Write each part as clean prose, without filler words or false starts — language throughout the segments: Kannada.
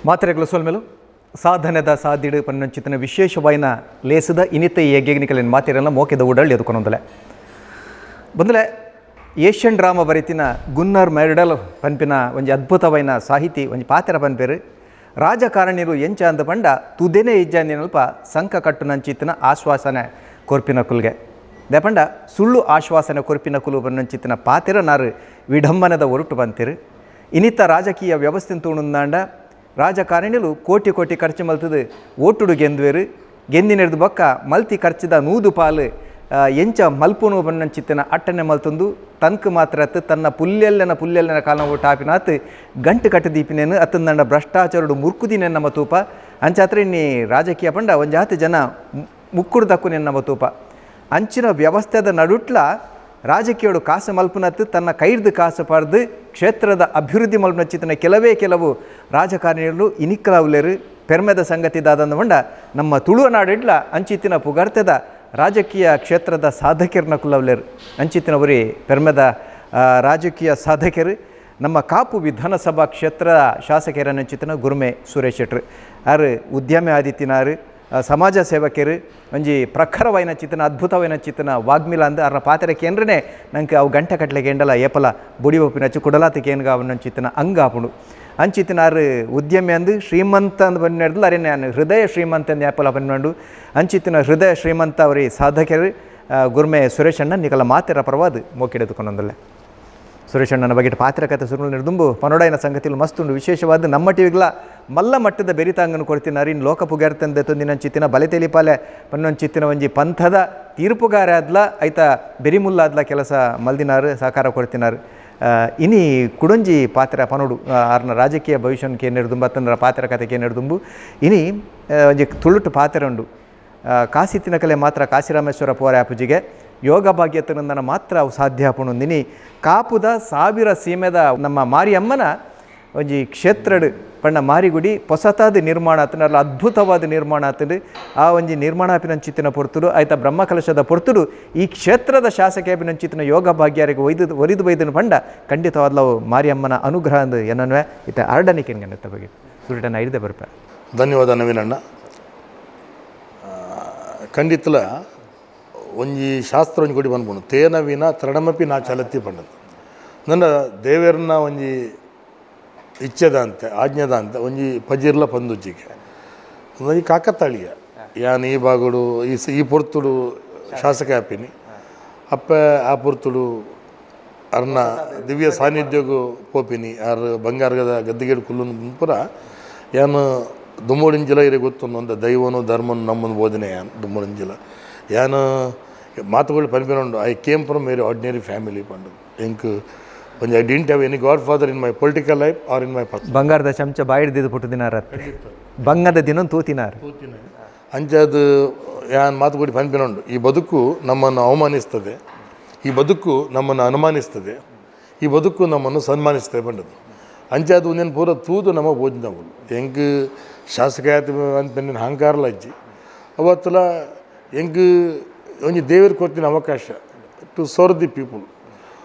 ಮಾತ್ರೆಗಳು ಸೋಲ್ಮೇಲು ಸಾಧನೆದ ಸಾಧಿಡು ಪನ್ನಂಚಿತನ ವಿಶೇಷವಾಯಿನ ಲೇಸದ ಇನಿತ ಯಜ್ಞನಿಕಲಿನ ಮಾತಿರಲ್ಲ ಮೋಕೆದ ಊಡಳ್ಳಿ ಎದುಕೊಂಡೊಂದಲೆ ಬಂದಲೆ ಏಷ್ಯನ್ ಡ್ರಾಮಾ ಬರೀತಿನ ಗುನ್ನರ್ ಮೆರ್ಡಲ್ ಪನ್ಪಿನ ಒಂಜಿ ಅದ್ಭುತವಾಯಿನ ಸಾಹಿತಿ ಒಂಜಿ ಪಾತ್ರ ಪನ್ಪೇರು ರಾಜಕಾರಣಿರು ಎಂಚ ಅಂದ ಪಂಡ ತುದೆನೇ ಇಜ್ಜಂದಿನಲ್ಪ ಸಂಕ ಕಟ್ಟು ನಂಚಿತ್ತಿನ ಆಶ್ವಾಸನೆ ಕೊರ್ಪಿನ ಕುಲ್ಗೆ ದೇಪಂಡ ಸುಳ್ಳು ಆಶ್ವಾಸನೆ ಕೊರ್ಪಿನ ಕುಲು ಬನ್ನಂಚಿತ್ತಿನ ಪಾತಿರ ನಾರು ವಿಡಂಬನದ ಒರುಟು ಬಂತಿರು ಇನಿತ ರಾಜಕೀಯ ವ್ಯವಸ್ಥೆ ತೂಣುಂದಾಂಡ ರಾಜಕಾರಣಿಲು ಕೋಟಿ ಕೋಟಿ ಖರ್ಚು ಮಲ್ತದು ಓಟುಡು ಗೆಂದುವೆರು ಗೆಂದಿನೆಡ್ದು ಬೊಕ್ಕ ಮಲ್ತಿ ಖರ್ಚಿದ 100 ಪಾಲು ಎಂಚ ಮಲ್ಪುನು ಬನ್ನಂಚಿತ್ತಿನ ಅಟ್ಟನೆ ಮಲ್ತೊಂದು ತನ್ಕ್ ಮಾತ್ರ ತನ್ನ ಪುಲ್ಲೆಲ್ಲನ ಕಾಲ ಟಾಪಿನಾತ್ ಗಂಟು ಕಟ್ಟದೀಪಿನೇನು ಅತ್ತಂದಂಡ ಭ್ರಷ್ಟಾಚಾರಡು ಮುರ್ಕುದಿನೆ ನಮ್ಮ ತೂಪ ಅಂಚಾತ್ರ ಇನ್ನಿ ರಾಜಕೀಯ ಪಂಡ ಒಂಜಾತಿ ಜನ ಮುಕ್ಕುಡು ದಕ್ಕುನೆ ನಮ್ಮ ತೂಪ ಅಂಚಿನ ವ್ಯವಸ್ಥೆದ ನಡುಟ್ಲ ರಾಜಕೀಯಡು ಕಾಸು ಮಲ್ಪನತ್ತು ತನ್ನ ಕೈರ್ದು ಕಾಸು ಪಡೆದು ಕ್ಷೇತ್ರದ ಅಭಿವೃದ್ಧಿ ಮಲ್ಪನಚ್ಚಿತನ ಕೆಲವು ರಾಜಕಾರಣಿಗಳು ಇನಿಕ್ಕಲಾವುಲೇರು ಪೆರ್ಮೆದ ಸಂಗತಿ ದಾದಂದ ಮಂಡ ನಮ್ಮ ತುಳುನಾಡಿಡ್ಲ ಅಂಚಿತ್ತಿನ ಪುಗರ್ತೆದ ರಾಜಕೀಯ ಕ್ಷೇತ್ರದ ಸಾಧಕರನ್ನ ಕುಲ್ಲವ್ಲೇರು ಅಂಚಿತ್ತಿನ ಬರೀ ಪೆರ್ಮೆದ ರಾಜಕೀಯ ಸಾಧಕರು ನಮ್ಮ ಕಾಪು ವಿಧಾನಸಭಾ ಕ್ಷೇತ್ರ ಶಾಸಕರನ್ನಂಚಿತ್ತಿನ ಗುರುಮೆ ಸುರೇಶ್ ಶೆಟ್ರು ಆರು ಉದ್ಯಮಿ ಆದಿತ್ಯನಾರು ಸಮಾಜ ಸೇವಕರು ಒಂಜಿ ಪ್ರಖರವಾಯಿನ ಚಿತ್ತನ ಅದ್ಭುತವಾಯಿನ ಚಿತ್ತನ ವಾಗ್ಮಿಲ ಅಂದು ಅವ್ರನ್ನ ಪಾತ್ರೆ ಕೇಂದ್ರನೇ ನಂಗೆ ಅವು ಗಂಟೆ ಕಟ್ಲೆಗೆ ಎಂಡಲ ಏಪಲ ಬುಡಿ ಒಪ್ಪಿನಚ್ಚು ಕುಡಲಾತ ಕೇನ್ಗ ಅವನ ಚಿತ್ತನ ಅಂಗಾಪುಡು ಅಂಚಿತ್ತಿನ ಆರು ಉದ್ಯಮಿ ಅಂದು ಶ್ರೀಮಂತ ಅಂದು ಬಂದು ಅರೆ ನಾನು ಹೃದಯ ಶ್ರೀಮಂತ ಅಂದು ಏಪಲ ಬಂದು ಅಂಚಿತ್ತಿನ ಹೃದಯ ಶ್ರೀಮಂತ ಅವರಿ ಸಾಧಕರು ಗುರುಮೆ ಸುರೇಶಣ್ಣ ನಿಕಲ ಮಾತಿರ ಪರವಾದ ಮೋಕಿಡೆದುಕೊಂಡೊಂದಲ್ಲೇ ಸುರೇಶಣ್ಣನ ಬಗ್ಗೆ ಪಾತ್ರ ಕಥೆ ಸುರುಳು ನಿರ್ದುಂಬು ಪನೋಡಾಯಿನ ಸಂಗತಿಗಳು ಮಸ್ತುಂಡು ವಿಶೇಷವಾದ ನಮ್ಮ ಟಿವಿಗಳ ಮಲ್ಲ ಮಟ್ಟದ ಬೆರಿತಾಂಗನ್ನು ಕೊಡ್ತಿನಾರು ಇನ್ನು ಲೋಕ ಪುಗಾರ್ತಂದೆ ತೊಂದಿನ ಚಿತ್ತಿನ ಬಲೆ ತೆಲಿಪಾಲೆ ಪನ್ನೊಂದು ಚಿತ್ತಿನ ಒಂಜಿ ಪಂಥದ ತೀರ್ಪುಗಾರ ಆದ್ಲ ಐತ ಬೆರಿಮುಲ್ಲ ಆದ್ಲ ಕೆಲಸ ಮಲ್ದಿನಾರು ಸಹಕಾರ ಕೊಡ್ತಿನಾರು ಇನಿ ಕುಡೊಂಜಿ ಪಾತ್ರ ಪನೋಡು ಆರ್ನ ರಾಜಕೀಯ ಭವಿಷ್ಯಕ್ಕೆ ನಿರ್ದುಂಬು ಅತ್ತಂದ್ರ ಪಾತ್ರ ಕಥೆಗೆ ನಿರ್ದುಂಬು ಇನಿ ಒಂಜಿ ತುಳುಟು ಪಾತ್ರ ಉಂಡು ಕಾಸಿತ್ತಿನ ಕಲೆ ಮಾತ್ರ ಕಾಶಿರಾಮೇಶ್ವರ ಪೋರ ಆಪುಜಿಗೆ ಯೋಗ ಭಾಗ್ಯತನಂದನ ಮಾತ್ರ ಅವು ಸಾಧ್ಯ ಆಪುಣೊಂದಿನಿ ಕಾಪುದ 1000 ಸೀಮೆದ ನಮ್ಮ ಮಾರಿಯಮ್ಮನ ಒಂಜಿ ಕ್ಷೇತ್ರಡ್ ಪಂಡ ಮಾರಿಗುಡಿ ಹೊಸತಾದ ನಿರ್ಮಾಣ ಆತನಲ್ಲ ಅದ್ಭುತವಾದ ನಿರ್ಮಾಣ ಆತನು ಆ ಒಂಜಿ ನಿರ್ಮಾಣ ಆಪಿನಂಚಿತ್ತಿನ ಪೊರ್ತುಡು ಆಯ್ತ ಬ್ರಹ್ಮಕಲಶದ ಪೊರ್ತುಡು ಈ ಕ್ಷೇತ್ರದ ಶಾಸಕ ಆಪಿನಂಚಿತ್ತಿನ ಯೋಗ ಭಾಗ್ಯರಿಗೆ ಒರಿದು ಬೈದನು ಪಂಡ ಖಂಡಿತವಾದವು ಮಾರಿಯಮ್ಮನ ಅನುಗ್ರಹ ಅಂದು ಏನನ್ವೇ ಇತ ಅರಡನಿಕೆನ್ಗನ್ನತ್ತ ಬಗ್ಗೆ ಸುರಿಟನ ಹಿಡಿದೆ ಬರ್ಪ ಧನ್ಯವಾದ ನವೀನಣ್ಣ ಖಂಡಿತಲ ಒಂಜಿ ಶಾಸ್ತ್ರ ಒಂಜಿ ಕೊಡಿ ಬಂದ್ಬೋದು ತೇನ ವಿನ ತೃಣಮಪಿ ನಾ ಚಲತಿ ಪಂಡದು ನನ್ನ ದೇವೇರನ್ನ ಒಂಜಿ ಇಚ್ಛೆದ ಅಂತೆ ಆಜ್ಞದ ಅಂತ ಒಂಜಿ ಪಜಿರ್ಲ ಪಂದುಜ್ಜಿಗೆ ಒಂಜಿ ಕಾಕತಾಳೀಯ ಯಾನ್ ಈ ಬಾಗುಡು ಈ ಪೊರ್ತುಡು ಶಾಸಕ ಆಪಿನಿ ಅಪ್ಪ ಆ ಪೊರ್ತುಡು ಅರ್ನ ದಿವ್ಯ ಸಾನ್ನಿಧ್ಯಗೂ ಪೋಪಿನಿ ಆರು ಬಂಗಾರದ ಗದ್ದಿಗೆಡು ಕುಲ್ಲುನ ಪುರ ಯಾನು ದುಮ್ಮೋಡಿಂಜಿಲ ಇರೇ ಗೊತ್ತೊಂದು ಒಂದು ದೈವನು ಧರ್ಮನು ನಮ್ಮನ್ನು ಬೋಧನೆ ಯಾನು ದುಮ್ಮೋಡಿಂಜಿಲ ಯಾನು ಮಾತುಗಳು ಪನ್ಪಿನುಂಡು I came from very ordinary family ಪಂಡು ಎಂಕ್ ಒಂಜಿ I didn't have any godfather in my political life or in my ಬಂಗಾರದ ಚಮಚ ಬಾಯಿಡ್ದಿದ್ದು ಪುಟ್ಟದಿನಾರ ಬಂಗದ ದಿನ ತೂತಿನಾರ ಅಂಚದು ಯಾನ್ ಮಾತುಗಳು ಪನ್ಪಿನುಂಡು ಈ ಬದುಕು ನಮ್ಮನ್ನು ಅವಮಾನಿಸ್ತದೆ ಈ ಬದುಕು ನಮ್ಮನ್ನು ಅನುಮಾನಿಸ್ತದೆ ಈ ಬದುಕು ನಮ್ಮನ್ನು ಸನ್ಮಾನಿಸ್ತದೆ ಪಂಡದು ಅಂಚದು ಒಂದೇನು ಪೂರ ತೂದು ನಮ್ಮ ಓದಿನವು ಹೆಂಗೆ ಶಾಸಕ ಅಂತ ಅಹಂಕಾರಲ ಅಜ್ಜಿ ಅವತ್ತಲ ಹೆಂಗೆ ಒಂಜಿ ದೇವರು ಕೊಡ್ತಿನ ಅವಕಾಶ ಟು ಸರ್ವ್ ದಿ ಪೀಪಲ್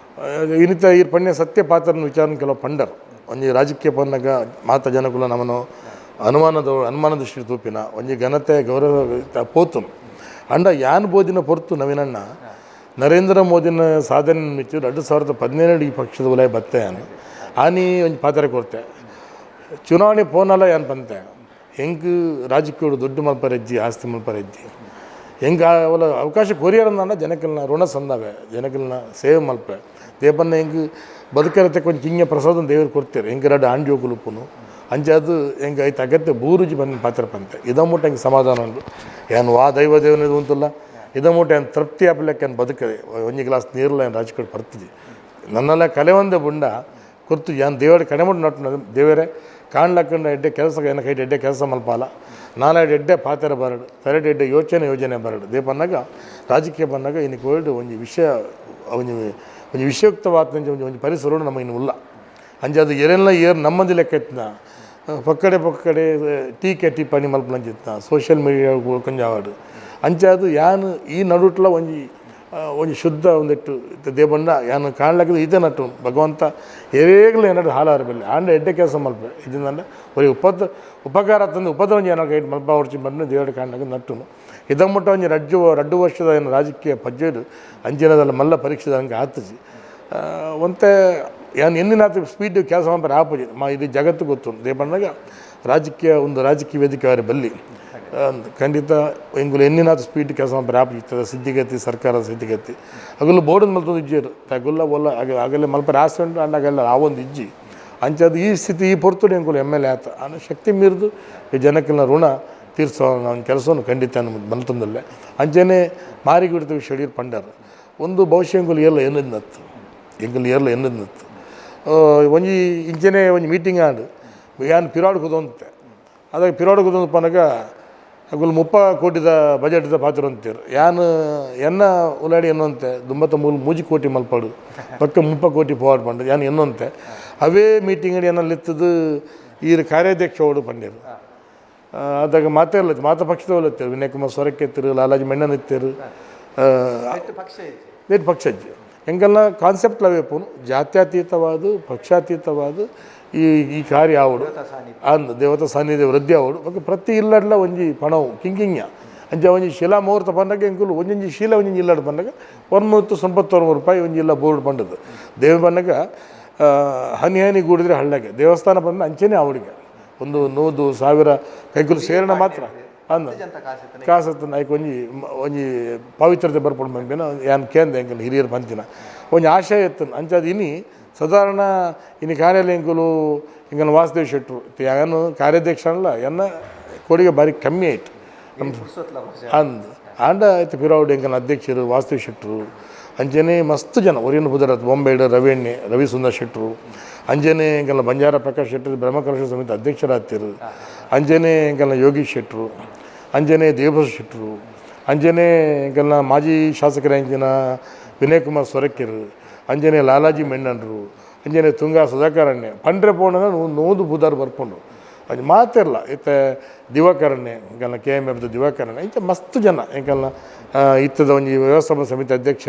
ಇನ್ನಿತ ಈ ಪಣ್ಯ ಸತ್ಯ ಪಾತ್ರನ ವಿಚಾರನ ಕೆಲವು ಪಂಡರು ಒಂಜಿ ರಾಜಕೀಯ ಪನ್ನಾಗ ಮಾತ ಜನಕುಲ ನಮ್ಮನ್ನು ಅನುಮಾನ ದೃಷ್ಟಿ ತೂಪಿನ ಒಂಜಿ ಘನತೆ ಗೌರವ ಪೋತು ಅಂಡ ಯಾನ್ ಬೋದಿನ ಪೊರ್ತು ನವೀನಣ್ಣ ನರೇಂದ್ರ ಮೋದಿನ ಸಾಧನೆ ಮಿಚ್ಚು 2017 ಈ ಪಕ್ಷದ ಉಲಯ ಬತ್ತೆ ಯಾನು ಆನಿ ಒಂಜಿ ಪಾತ್ರ ಕೊಡ್ತೆ ಚುನಾವಣೆ ಪೋನಲ್ಲ ಯಾನ್ ಪಂತೆ ಹೆಂಗೆ ರಾಜಕೀಯ ದುಡ್ಡು ಮಲ್ಪರೆಜ್ಜಿ ಆಸ್ತಿ ಮಲ್ಪರೆಜ್ಜಿ ಹೆಂಗೆ ಅವಲ ಅವಕಾಶ ಕೊರಿಯರಂದ ಜನಕಲ್ನ ಋಣ ಸಂದಾವೆ ಜನಕಲ್ನ ಸೇವೆ ಮಲ್ಪೆ ದೇಪನ್ನ ಹೆಂಗೆ ಬದುಕರತೆ ಕೊಂಚ ಹಿಂಗೆ ಪ್ರಸಾದ ದೇವರು ಕೊಡ್ತಾರೆ ಹೆಂಗೆ ರಡ್ಡು ಆಂಡಿ ಹೋಗುಲುಪ್ಪುನು ಅಂಚದು ಹೆಂಗೆ ಐತೆ ಅಗತ್ಯ ಬೂರುಜಿ ಬಂದು ಪಾತ್ರ ಪಂತೆ ಇದಮೂಟ ಹೆಂಗೆ ಸಮಾಧಾನ ಉಂಟು ಏನು ದೈವ ದೇವನದು ಉಂಟಲ್ಲ ಇದಮೂಟ ಏನು ತೃಪ್ತಿ ಆಪಲೆಕ್ಕ ಏನು ಬದುಕದೆ ಒಂಜಿ ಗ್ಲಾಸ್ ನೀರಲ್ಲ ಏನು ರಾಜಕೀಯ ಬರ್ತದೆ ನನ್ನೆಲ್ಲ ಕಲೆ ಒಂದೇ ಬುಂಡ ಕೊರ್ತು ಏನು ದೇವರ ಕಡೆಮುಟ್ಟು ನಟ್ಟು ದೇವರೇ ಕಾಣ್ಲಕ್ಕಂಡ ಎಡ್ಡೆ ಕೆಲಸ ಏನ ಕೈಟ್ ಎಡ್ಡೆ ಕೆಲಸ ಮಲ್ಪಾಲ ನಾಲ್ಕು ಎಡ್ಡೆ ಪಾತ್ರ ಬರಡು ತರಡು ಎಡ್ಡೆ ಯೋಚನೆ ಬರಡು ದೇ ಬಂದಾಗ ರಾಜಕೀಯ ಬಂದಾಗ ಇನ್ನು ಕೋಲ್ಡ್ ಒಂಜಿ ವಿಷಯ ಒಂಜಿ ವಿಷಯುಕ್ತವಾದ ಒಂಜಿ ಪರಿಸರ ನಮ್ಮ ಇನ್ನು ಉಲ್ಲ ಅಂಜದು ಏರೆಲ್ಲ ನಮ್ಮದು ಲೆಕ್ಕ ಎತ್ತಿನ ಪಕ್ಕಡೆ ಟೀಕೆ ಟಿಪ್ಪಣಿ ಮಲ್ಪನಂಚಿತ್ತ ಸೋಷಿಯಲ್ ಮೀಡಿಯಾ ಕೊಂಜ ಆವಾಡು ಅಂಚದು ಯಾನು ಈ ನಡುಟ್ಲ ಒಂಜಿ ಒಂಜಿ ಶುದ್ಧ ಒಂದಿಟ್ಟು ದೇವಣ್ಣ ಯಾನು ಕಾಣ್ಲಾಕಿದ್ರೆ ಇದೇ ನಟ್ಟು ಭಗವಂತ ಏರೇಗಲು ಏನಾದ್ರು ಹಾಲಾರ ಬೆಲೆ ಆಂಡ ಎಡ್ಡೆ ಕೆಲಸ ಮಲ್ಪೆ ಇದನ್ನ ಒರಿ ಉಪಕಾರ ತಂದು ಉಪದ್ರವಂಜಿ ಏನಾರು ಗೈಡ್ ಮಲ್ಪ ಹೊಡ್ಚಿ ಬಂದು ದೇವರ ಕಾಣ್ಲಾಕ ನಟ್ಟುನು ಇದಕ್ಕೆ ಮುಟ್ಟ ಒಂಜಿ ರಡ್ಡು ವರ್ಷದ ಏನು ರಾಜಕೀಯ ಪಜ್ಜೆಡು ಅಂಚಿನದಲ್ಲ ಮಲ್ಲ ಪರೀಕ್ಷೆದ ಹಂಗೆ ಆತಜಿ ಒಂತೆ ಏನು ಎನ್ನಿನಾತ ಸ್ಪೀಡ್ ಕೆಲಸ ಮಾಡ್ತಾರೆ ಆಪಜಿ ಇದು ಜಗತ್ತು ಗೊತ್ತು ದೇವಣ್ಣಾಗ ರಾಜಕೀಯ ವೇದಿಕೆ ಅವರ ಬಲ್ಲಿ ಖಂಡಿತ ಎಂಗುಲು ಎನ್ನಿನಾಥ ಸ್ಪೀಡ್ ಕೆಲಸ ಮಾಡ್ತಾರೆ ಆಪಜಿ ಇರ್ತದೆ ಸಿದ್ಧಿಗತಿ ಸರ್ಕಾರದ ಸಿದ್ಧಿಗತಿ ಅಗಲು ಬೋರ್ಡ್ ಮಲ್ತೊಂದು ಇಜ್ಜಿರು ತಗುಲ್ಲ ಒಲ್ಲ ಆಗಲೇ ಮಲ್ಪ ರಾಸಿ ಉಂಟು ಅಂಡಾಗೆಲ್ಲ ಆ ಒಂದು ಇಜ್ಜಿ ಅಂಚದು ಈ ಸ್ಥಿತಿ ಈ ಪೊರ್ತುಡಿ ಎಂಗುಲು ಎಮ್ ಎಲ್ ಎ ಆತ ಅನ್ನೋ ಶಕ್ತಿ ಮೀರಿದು ಈ ಜನಕ್ಕೆಲ್ಲ ಋಣ ತೀರ್ಸೋ ನನ್ನ ಕೆಲಸವನ್ನು ಖಂಡಿತ ಬಂತಂದಲ್ಲೇ ಅಂಚೆನೇ ಮಾರಿಗಿಡ್ತೀವಿ ಶೆಡ್ಯೂಲ್ ಪಂಡರು ಒಂದು ಭವಿಷ್ಯ ಎಂಗುಲು ಎಲ್ಲ ಎನ್ನದ್ನತ್ತು ಒಂಜಿ ಇಂಚೆನೇ ಒಂಜಿ ಮೀಟಿಂಗ್ ಆಂಡು ಯಾನು ಪಿರಾಡ್ ಕುದೊಂತೆ ಅದಾಗ ಪಿರಾಡ್ ಕುದೊಂದು ಪನಗ ಅಗುಲು 30 ಕೋಟಿದ ಬಜೆಟ್ದ ಪಾತ್ರ ಅಂತೀರು ಯಾನು ಎನ್ನ ಉಲಾಡಿ ಎನ್ನುವಂತೆ 93 ಕೋಟಿ ಮಲ್ಪಾಡು ಪಕ್ಕ 30 ಕೋಟಿ ಪೋವಾಡ್ ಪಂಡು ಯಾನು ಎನ್ನುವಂತೆ ಅವೇ ಮೀಟಿಂಗ್ ಏನಲ್ಲಿತ್ತದು ಈ ಕಾರ್ಯಾಧ್ಯಕ್ಷ ಓಡು ಪಂಡ್ಯರು ಅದಾಗ ಮಾತ ಪಕ್ಷದವಲ್ಲ ಎತ್ತರು ವಿನಯ್ ಕುಮಾರ್ ಸೊರಕ್ಕೆ ಎತ್ತರು ಲಾಲಾಜಿ ಮೆಣ್ಣನ್ ಎತ್ತರು ನೆಟ್ ಪಕ್ಷ ಅಜ್ಜಿ ಹೆಂಗೆಲ್ಲ ಕಾನ್ಸೆಪ್ಟ್ ಅವೇ ಜಾತ್ಯತೀತವಾದ ಪಕ್ಷಾತೀತವಾದ ಈ ಕಾರ್ಯ ಆವಡು ಅಂದು ದೇವತಾ ಸಾನ್ನಿಧ್ಯ ವೃದ್ಧಿ ಆವಡು ಮತ್ತು ಪ್ರತಿ ಇಲ್ಲಡ್ಲ ಒಂಜಿ ಪಣವು ಕಿಂಕಿಂಗ್ಯ ಅಂಚ ಒಂಜಿ ಶಿಲಾ ಮುಹೂರ್ತ ಬಂದಾಗ ಎಂಕುಲು ಒಂಜೊಂಜಿ ಶೀಲ ಒಂಜೊಂಜಿ ಇಲ್ಲಡ್ ಬಂದಾಗ 190 ರೂಪಾಯಿ ಒಂಜಿ ಇಲ್ಲ ಬೋರ್ಡ್ ಬಂದದ್ದು ದೇವ ಬಂದಾಗ ಹನಿ ಗೂಡಿದ್ರೆ ಹಳ್ಳಗೆ ದೇವಸ್ಥಾನ ಬಂದ ಅಂಚೆನೇ ಅವಳಿಗೆ ಒಂದು 100,000 ಕೈಗುಲು ಸೇರಣ ಮಾತ್ರ ಅಂದ ಕಾಸತ್ತು ಆಯ್ಕೆ ಒಂಜಿ ಪವಿತ್ರತೆ ಬರ್ಪಡು ಮಂಬೇನ ಯಾನು ಕೇಂದ್ರ ಎಂಕಲ್ ಹಿರಿಯರು ಬಂತಿನ ಒಂಜಿ ಆಶಯ ಎತ್ತನು ಅಂಚದು ಇನಿ ಸಾಧಾರಣ ಇನ್ನು ಕಾರ್ಯಾಲಯ ಎಂಕುಲು ಹಿಂಗನ ವಾಸುದೇವ್ ಶೆಟ್ರು ಯಾನು ಕಾರ್ಯಾಧ್ಯಕ್ಷ ಅಲ್ಲ ಎನ್ನ ಕೊಡುಗೆ ಭಾರಿ ಕಮ್ಮಿ ಆಯ್ತು ಅಂದು ಆಂಡ ಆಯ್ತು ಪಿರಾವುಡ್ ಎಂಕನ ಅಧ್ಯಕ್ಷರು ವಾಸುದೇವ್ ಶೆಟ್ರು ಅಂಜನೆ ಮಸ್ತ್ ಜನ ಒರಿಯನ್ನು ಬುಧರತ್ ಬೊಂಬೈಡ ರವಿ ಸುಂದರ್ ಶೆಟ್ರು ಅಂಜನೆ ಎಂಕಲ್ಲ ಬಂಜಾರ ಪ್ರಕಾಶ್ ಶೆಟ್ರು ಬ್ರಹ್ಮಕಲಶ ಸಮಿತಿ ಅಧ್ಯಕ್ಷರಾಗ್ತಿರು ಅಂಜನೆ ಎಂಕಲ್ಲ ಯೋಗೀಶ್ ಶೆಟ್ರು ಅಂಜನೆ ದೇವಭೂಷ ಶೆಟ್ರು ಅಂಜನೆ ಎಂಕಲ್ನ ಮಾಜಿ ಶಾಸಕರ ಅಂಜನ ವಿನಯ್ ಕುಮಾರ್ ಸೊರಕೆರು ಅಂಜನೆ ಲಾಲಾಜಿ ಮೆಣ್ಣನ್ರು ಅಂಜನೆ ತುಂಗಾ ಸುಧಾಕರಣ್ಯ ಪಂಡ್ರೆ ಪೋಣನ 100 ಬುಧಾರು ಬರ್ಕೊಂಡು ಅದು ಮಾತಿರಲ್ಲ ಇತ್ತ ದಿವಾಕರಣ್ಯ ಎಂಕಲ್ನ KMF ದಿವಾಕರಣ್ಯ ಇಂಚ ಮಸ್ತ್ ಜನ ಎಂಕಲ್ನ ಇತ್ತದ ಒಂಜಿ ವ್ಯವಸ್ಥಾಪನಾ ಸಮಿತಿ ಅಧ್ಯಕ್ಷ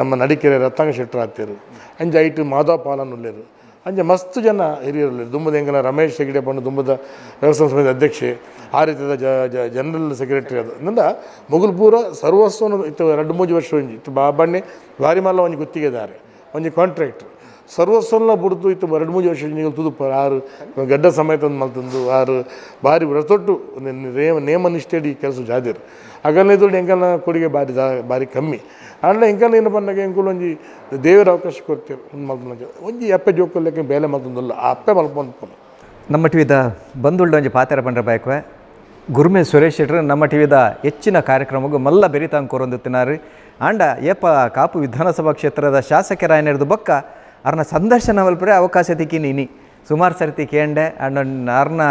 ನಮ್ಮ ನಡಿಕೆರೆ ರತ್ನಾಂಗ ಶೆಟ್ಟರು ಆಗ್ತಿರು ಅಂಜ ಐಟು ಮಾಧವ ಪಾಲನ್ ಉಳ್ಳೇರು ಅಂಜ ಮಸ್ತ್ ಜನ ಹಿರಿಯರಲ್ಲಿ ದುಂಬದ ಎಂಕಲ್ನ ರಮೇಶ್ ಹೆಗ್ಡೆ ಬಂದು ದುಂಬದ ವ್ಯವಸ್ಥಾಪನಾ ಸಮಿತಿ ಅಧ್ಯಕ್ಷೆ ಆ ರೀತಿಯ ಜನರಲ್ ಸೆಕ್ರೆಟರಿ ಅದು ಅಂದ ಮುಗುಲ್ ಪೂರ ಸರ್ವಸ್ವನು ಇತ್ತು 2-3 ವರ್ಷ ಒಂಜಿ ಇತ್ತು ಬಾಬಣ್ಣೆ ಭಾರಿ ಮಲ್ಲ ಒಂಜಿ ಗುತ್ತಿಗೆದಾರೆ ಒಂಜಿ ಕಾಂಟ್ರಾಕ್ಟ್ರ್ ಸರ್ವಸ್ವನ್ನ ಬಿಡ್ತು ಇತ್ತು 2-3 ವರ್ಷ ನೀವು ತುದುಪ 6 ಗಡ್ಡ ಸಮೇತ ಒಂದು ಮಲ್ತಂದು 6 ಭಾರಿ ವ್ರತೊಟ್ಟು ನೇಮ ನಿಷ್ಠೆಡಿ ಕೆಲಸ ಜಾದಿರು ಹಾಗಲ್ಲೇ ದುಡ್ಡು ಎಂಕಲ್ನ ಕೊಡುಗೆ ಭಾರಿ ಕಮ್ಮಿ ಅಣ್ಣ ಎಂಕಲ್ ಏನು ಬಂದಾಗ ಎಂಕುಲು ಒಂಜಿ ದೇವರ ಅವಕಾಶ ಕೊಡ್ತೀರು ಒಂದು ಮಲ್ಪನ ಒಂಜಿ ಎಪ್ಪೆ ಜೋಕಲ್ಲಕ್ಕೆ ಬೇಲೆ ಮಲ್ತಂದಲ್ಲ ಆ ಅಪ್ಪೆ ಮಲ್ಪಂದು ನಮ್ಮ ಟಿವಿದ ಬಂದುಳ್ಳ ಒಂಜಿ ಪಾತೆರ ಪಂಡ್ರೆ ಬಾಯ್ಕವೆ ಗುರುಮೆ ಸುರೇಶ್ ಶೆಟ್ರು ನಮ್ಮ ಟಿವಿದ ಹೆಚ್ಚಿನ ಕಾರ್ಯಕ್ರಮಗೂ ಮಲ್ಲ ಬೆರಿತಾಂಗ್ ಕೊರೊಂದುತ್ತಿನಾರು ಆಂಡ ಏಪ ಕಾಪು ವಿಧಾನಸಭಾ ಕ್ಷೇತ್ರದ ಶಾಸಕರಾಯನರ್ದು ಬೊಕ್ಕ ಅವ್ರನ್ನ ಸಂದರ್ಶನ ಮಲ್ಪರೆ ಅವಕಾಶ ತಿಕ್ಕಿನಿ ಸುಮಾರು ಸರ್ತಿ ಕೇಂಡೆ ಅಂಡ್ ಅವ್ರನ್ನ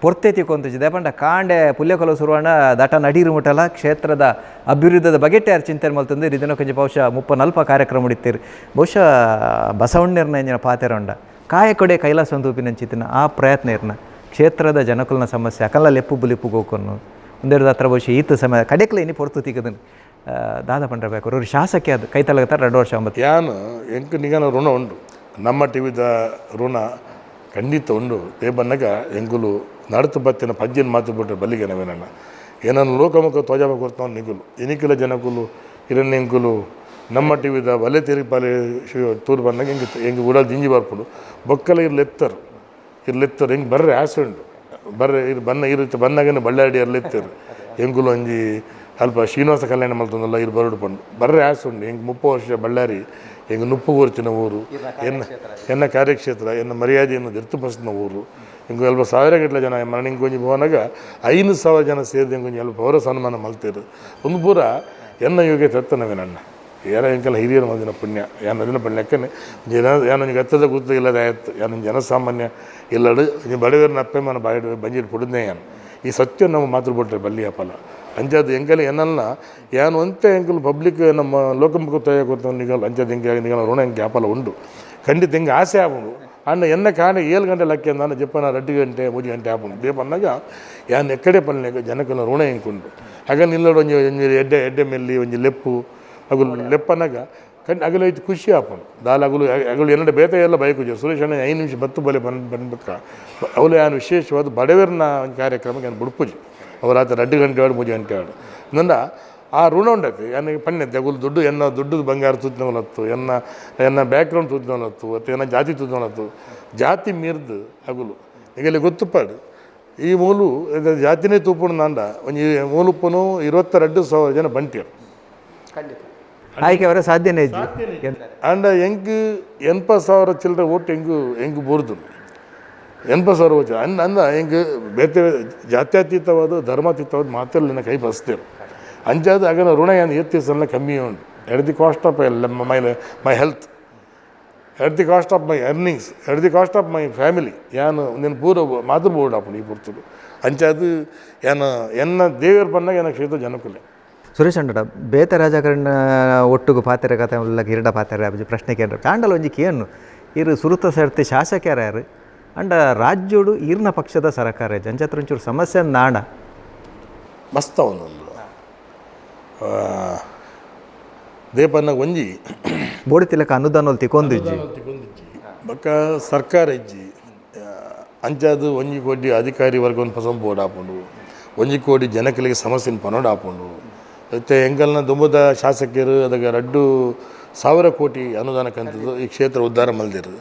ಪೊರ್ತೆತಿ ಕೊಂತಿದೆ ಪಂಡ ಕಾಂಡೆ ಪುಲ್ಯಕೊಲ ಸುರುವಣ್ಣ ದಟ ನಡೀರು ಮುಟ್ಟಲ ಕ್ಷೇತ್ರದ ಅಭಿವೃದ್ಧಿದ ಬಗೆಟ್ಟೆ ಯಾರು ಚಿಂತನೆ ಮಲ್ತಂದು ಇದನ್ನ ಕೊಂಚ ಬಹುಶಃ 30-40 ಕಾರ್ಯಕ್ರಮ ಉಡಿತೀರಿ ಬಹುಶಃ ಬಸವಣ್ಣರ್ನ ಎಂಜಿನ ಪಾತೆರ ಉಂಡ ಕಾಯಕೊಡೆ ಕೈಲಾಸ ತೂಪಿನಂಚಿತ್ತಿನ ಆ ಪ್ರಯತ್ನ ಇರ್ನ ಕ್ಷೇತ್ರದ ಜನಕುಲ್ನ ಸಮಸ್ಯೆ ಅಕಲ್ಲ ಲೆಪ್ಪು ಬುಲಿಪ್ಪು ಗೋಕೊಂಡು ಒಂದೆರಡು ಹತ್ರ ಬಹುಶಃ ಈತ ಸಮಯ ಕಡೆಕ್ಲೆ ಇನಿ ಪೊರ್ತು ತಿಕ್ಕದನು ದಾದ ಪಂಡ್ರಬೇಕು ಅವ್ರು ಶಾಸಕಿ ಅದು ಕೈ ತಲಗತ್ತಾರೆ 2 ವರ್ಷ 9 ಯಾನು ಎಂಕು ನಿಗನ ಋಣ ಉಂಡು ನಮ್ಮ ಟಿವಿದ ಋಣ ಖಂಡಿತ ಉಂಡು ತೇಬನ್ನಗ ಎಂಗುಲು ನಡತು ಬತ್ತಿನ ಪಜ್ಜಿನ ಮಾತು ಬಿಟ್ಟರೆ ಬಲ್ಲಿಗೆ ನವೇನಣ್ಣ ಏನನ್ನು ಲೋಕಮುಖ ತ್ವಜಾಬ ಕೊಡ್ತಾವ ನಿಗುಲು ಎನಿಕಿಲ ಜನಕುಲು ಇರನ್ನ ಎಂಕುಲು ನಮ್ಮ ಟಿವಿದ ಬಲೆ ತಿರುಪಾಲೆ ತೂರು ಬಂದಾಗ ಹೆಂಗೆ ಉಡಲ್ ಜಿಂಜಿ ಬರ್ಪುಡು ಬೊಕ್ಕಲ ಇರ್ಲೆತ್ತರು ಹೆಂಗೆ ಬರ್ರೆ ಆಸೆ ಉಂಡು ಬರ್ರೆ ಇರುತ್ತೆ ಬಂದಾಗನೇ ಬಳ್ಳಾಡಿ ಇರ್ಲೆತ್ತರು ಎಂಗುಲು ಒಂಜಿ ಅಲ್ಪ ಶ್ರೀನಿವಾಸ ಕಲ್ಯಾಣ ಮಲ್ತಂದಲ್ಲ ಇರು ಬರಡು ಪಂಡು ಬರ್ರೆ ಆಸೆ ಉಂಡು ಹೆಂಗೆ 30 ವರ್ಷ ಬಳ್ಳಾರಿ ಹೆಂಗೆ ನುಪ್ಪು ಊರ್ತಿನ ಊರು ಎನ್ನ ಕಾರ್ಯಕ್ಷೇತ್ರ ಎನ್ನ ಮರ್ಯಾದೆಯನ್ನು ಧೃತಪಡಿಸಿದ ಊರು ಹಿಂಗೆ ಅಲ್ಪ 1000 ಗಟ್ಟಲೆ ಜನ ಮರಣಿಂಗೆ ಕೊಂಚ ಹೋನಾಗ 5,000 ಜನ ಸೇರಿದ ಕೊಂಚ ಅಲ್ಪ ಪೌರ ಸನ್ಮಾನ ಮಲ್ತಿರು ಒಂದು ಪೂರ ಎನ್ನ ಯೋಗ್ಯ ತತ್ತನವೇ ನನ್ನ ಯಾರ ಎಂಕಲ್ಲ ಹಿರಿಯರ ಮಂದಿನ ಪುಣ್ಯ ಯಾನ ಅದನ್ನ ಪುಣ್ಯಕ್ಕನೆ ಯಾನೊಂದು ಗತ್ತದ ಗುರ್ತು ಇಲ್ಲದ ಆಯ್ತು ಯಾನೊಂದು ಜನಸಾಮಾನ್ಯ ಇಲ್ಲಡು ಬಡವರನ್ನ ಅಪ್ಪೆ ಮನ ಬಾಯಿ ಬಂಜಿರು ಪುಡಿದ್ನೇ ಯಾನು ಈ ಸತ್ಯ ನಮ್ಮ ಮಾತು ಬಿಟ್ರೆ ಬಲ್ಲಿ ಫಲ ಅಂಜಾದು ಎಂಕಲೆ ಏನಲ್ಲ ಯಾನು ಅಂತೆ ಎಂಕಲು ಪಬ್ಲಿಕ್ ನಮ್ಮ ಲೋಕಮುಖ ತಯ ಕೊತ್ತ ನಿಗಲ್ ಅಂಜಾದು ಹೆಂಗೆ ನಿಗಲ ಋಣ ಹೆಂಗೆ ಆಪಲ ಉಂಡು ಖಂಡಿತ ಹೆಂಗೆ ಆಸೆ ಆಗುದು ಅಣ್ಣ ಎನ್ನ ಕಾಣೆ 7 ಗಂಟೆ ಲಕ್ಕೆ ನಾನು ಜಪ್ಪನ 2 ಗಂಟೆ 3 ಗಂಟೆ ಆಪುಂಡು ದೇಪ ಅಂದಾಗ ಯಾನು ಎಕ್ಕಡೆ ಪಲ್ಲೆ ಜನಕಲ್ಲ ಋಣ ಹೆಂಗೆ ಉಂಡು ಹಾಗೆ ನಿಲ್ಲಡು ಒಂಜಿ ಎಡ್ಡೆ ಮೆಲ್ಲಿ ಒಂಜಿ ಲೆಪ್ಪು ಅಗುಲು ಲೆಪ್ಪನಾಗ ಅಗಲು ಐತಿ ಖುಷಿ ಆಪನು ದಾಲ್ ಅಗಲು ಎನ್ನಡ ಬೇತೆ ಎಲ್ಲ ಬೈಕು ಸುರೇಶ್ ಅಣ್ಣ 5 ನಿಮಿಷ ಬತ್ತು ಬಲೆ ಬಂದ್ಬೇಕ ಅವಳು ಏನು ವಿಶೇಷವಾದ ಬಡವರನ್ನ ಒಂದು ಕಾರ್ಯಕ್ರಮಕ್ಕೆ ಏನು ಬಿಡ್ಪುಜಿ ಅವ್ರ ಆತ 2 ಗಂಟೆ ಆಡು 3 ಗಂಟೆ ಆಡು ನಂದ ಆ ಋಣ ಉಂಡೈತಿ ನನಗೆ ಪಣ್ಣೈತಿ ಅಗುಲು ದುಡ್ಡು ಬಂಗಾರ ತೂತ್ನವಲತ್ತು ಎನ್ನ ಬ್ಯಾಕ್ಗ್ರೌಂಡ್ ತೂತ್ನವಲತ್ತು ಮತ್ತು ಎನ್ನ ಜಾತಿ ತೂತ್ನವಲತ್ತು ಜಾತಿ ಮೀರ್ದು ಅಗುಲು ಈಗಲ್ಲಿ ಗೊತ್ತುಪಾಡು ಈ ಮೂಲು ಜಾತಿನೇ ತೂಪುಣ ನಂಡ ಒಂದು ಮೂಲುಪ್ಪನು 22,000 ಜನ ಬಂಟಿಯರು ಆಯ್ಕೆ ಅವರ ಸಾಧ್ಯನೇ ಇಜ್ಜಿ ಅಂಡ ಹೆಂಗೆ 80,000 ಚಿಲ್ಲರೆ ಓಟ್ ಹೆಂಗೆ ಬೋರ್ದು 80,000 ಓಟ್ ಅಂದ ಹೆಂಗೆ ಬೇತೆ ಜಾತ್ಯತೀತವಾದ ಧರ್ಮಾತೀತವಾದ ಮಾತೆಲ್ಲ ಕೈ ಬಸ್ತಿರು ಅಂಚಾದ ಆಗನ ಋಣ ಏನು ಎತ್ತಿಸಲ್ಲ ಕಮ್ಮಿ ಉಂಟು at the cost of my health at the cost of my earnings at the cost of my family ಏನು ನೀನು ಪೂರ ಮಾತೃ ಬೋರ್ಡ್ ಆಪು ಈ ಪುರ್ತರು ಅಂಚಾದು ಎನ್ನ ದೇವರ ಬಂದಾಗ ಏನ ಕ್ಷೇತ್ರ ಜನಕುಲೆ ಸುರೇಶ್ ಅಂಡಡ ಬೇತೆ ರಾಜಕಾರಣ ಒಟ್ಟುಗು ಪಾತೆರ ಕಥೆ ಎಲ್ಲ ಕಿರಡ ಪಾತೆರ ಅಬ್ಬಜಿ ಪ್ರಶ್ನೆ ಕೇಂದ್ರ ಕಾಂಡಲ ಒಂಜಿ ಕೇನು ಇರು ಸುರುತ ಸರ್ತಿ ಶಾಸಕರ ಯಾರು ಅಂಡ ರಾಜ್ಯೋಡು ಈರ್ನ ಪಕ್ಷದ ಸರ್ಕಾರ ಅಂಚತ್ರ ಒಂಚೂರು ಸಮಸ್ಯೆ ನಾಡ ಮಸ್ತ ಒಂದೊಂದು ದೇಪನ್ನ ಒಂಜಿ ಬೋಡಿ ತಿಲಕ ಅನುದಾನ ತಿಕ್ಕೊಂದು ಇಜ್ಜಿ ಬಕ್ಕ ಸರ್ಕಾರ ಇಜ್ಜಿ ಅಂಚಾದು ಒಂಜಿ ಕೋಟಿ ಅಧಿಕಾರಿ ವರ್ಗವನ್ನು ಪಸಂ ಬೋರ್ಡ್ ಹಾಕೊಂಡು 1 ಕೋಟಿ ಜನಕಲಿಗೆ ಸಮಸ್ಯೆನ ಪನೋಡ್ ಹಾಕೊಂಡು ಮತ್ತು ಎಂಗಲ್ನ ದುಂಬದ ಶಾಸಕರು ಅದಕ್ಕೆ 2,000 ಕೋಟಿ ಅನುದಾನಕ್ಕಂಥದ್ದು ಈ ಕ್ಷೇತ್ರ ಉದ್ಧಾರ ಮಲ್ದಿರೋದು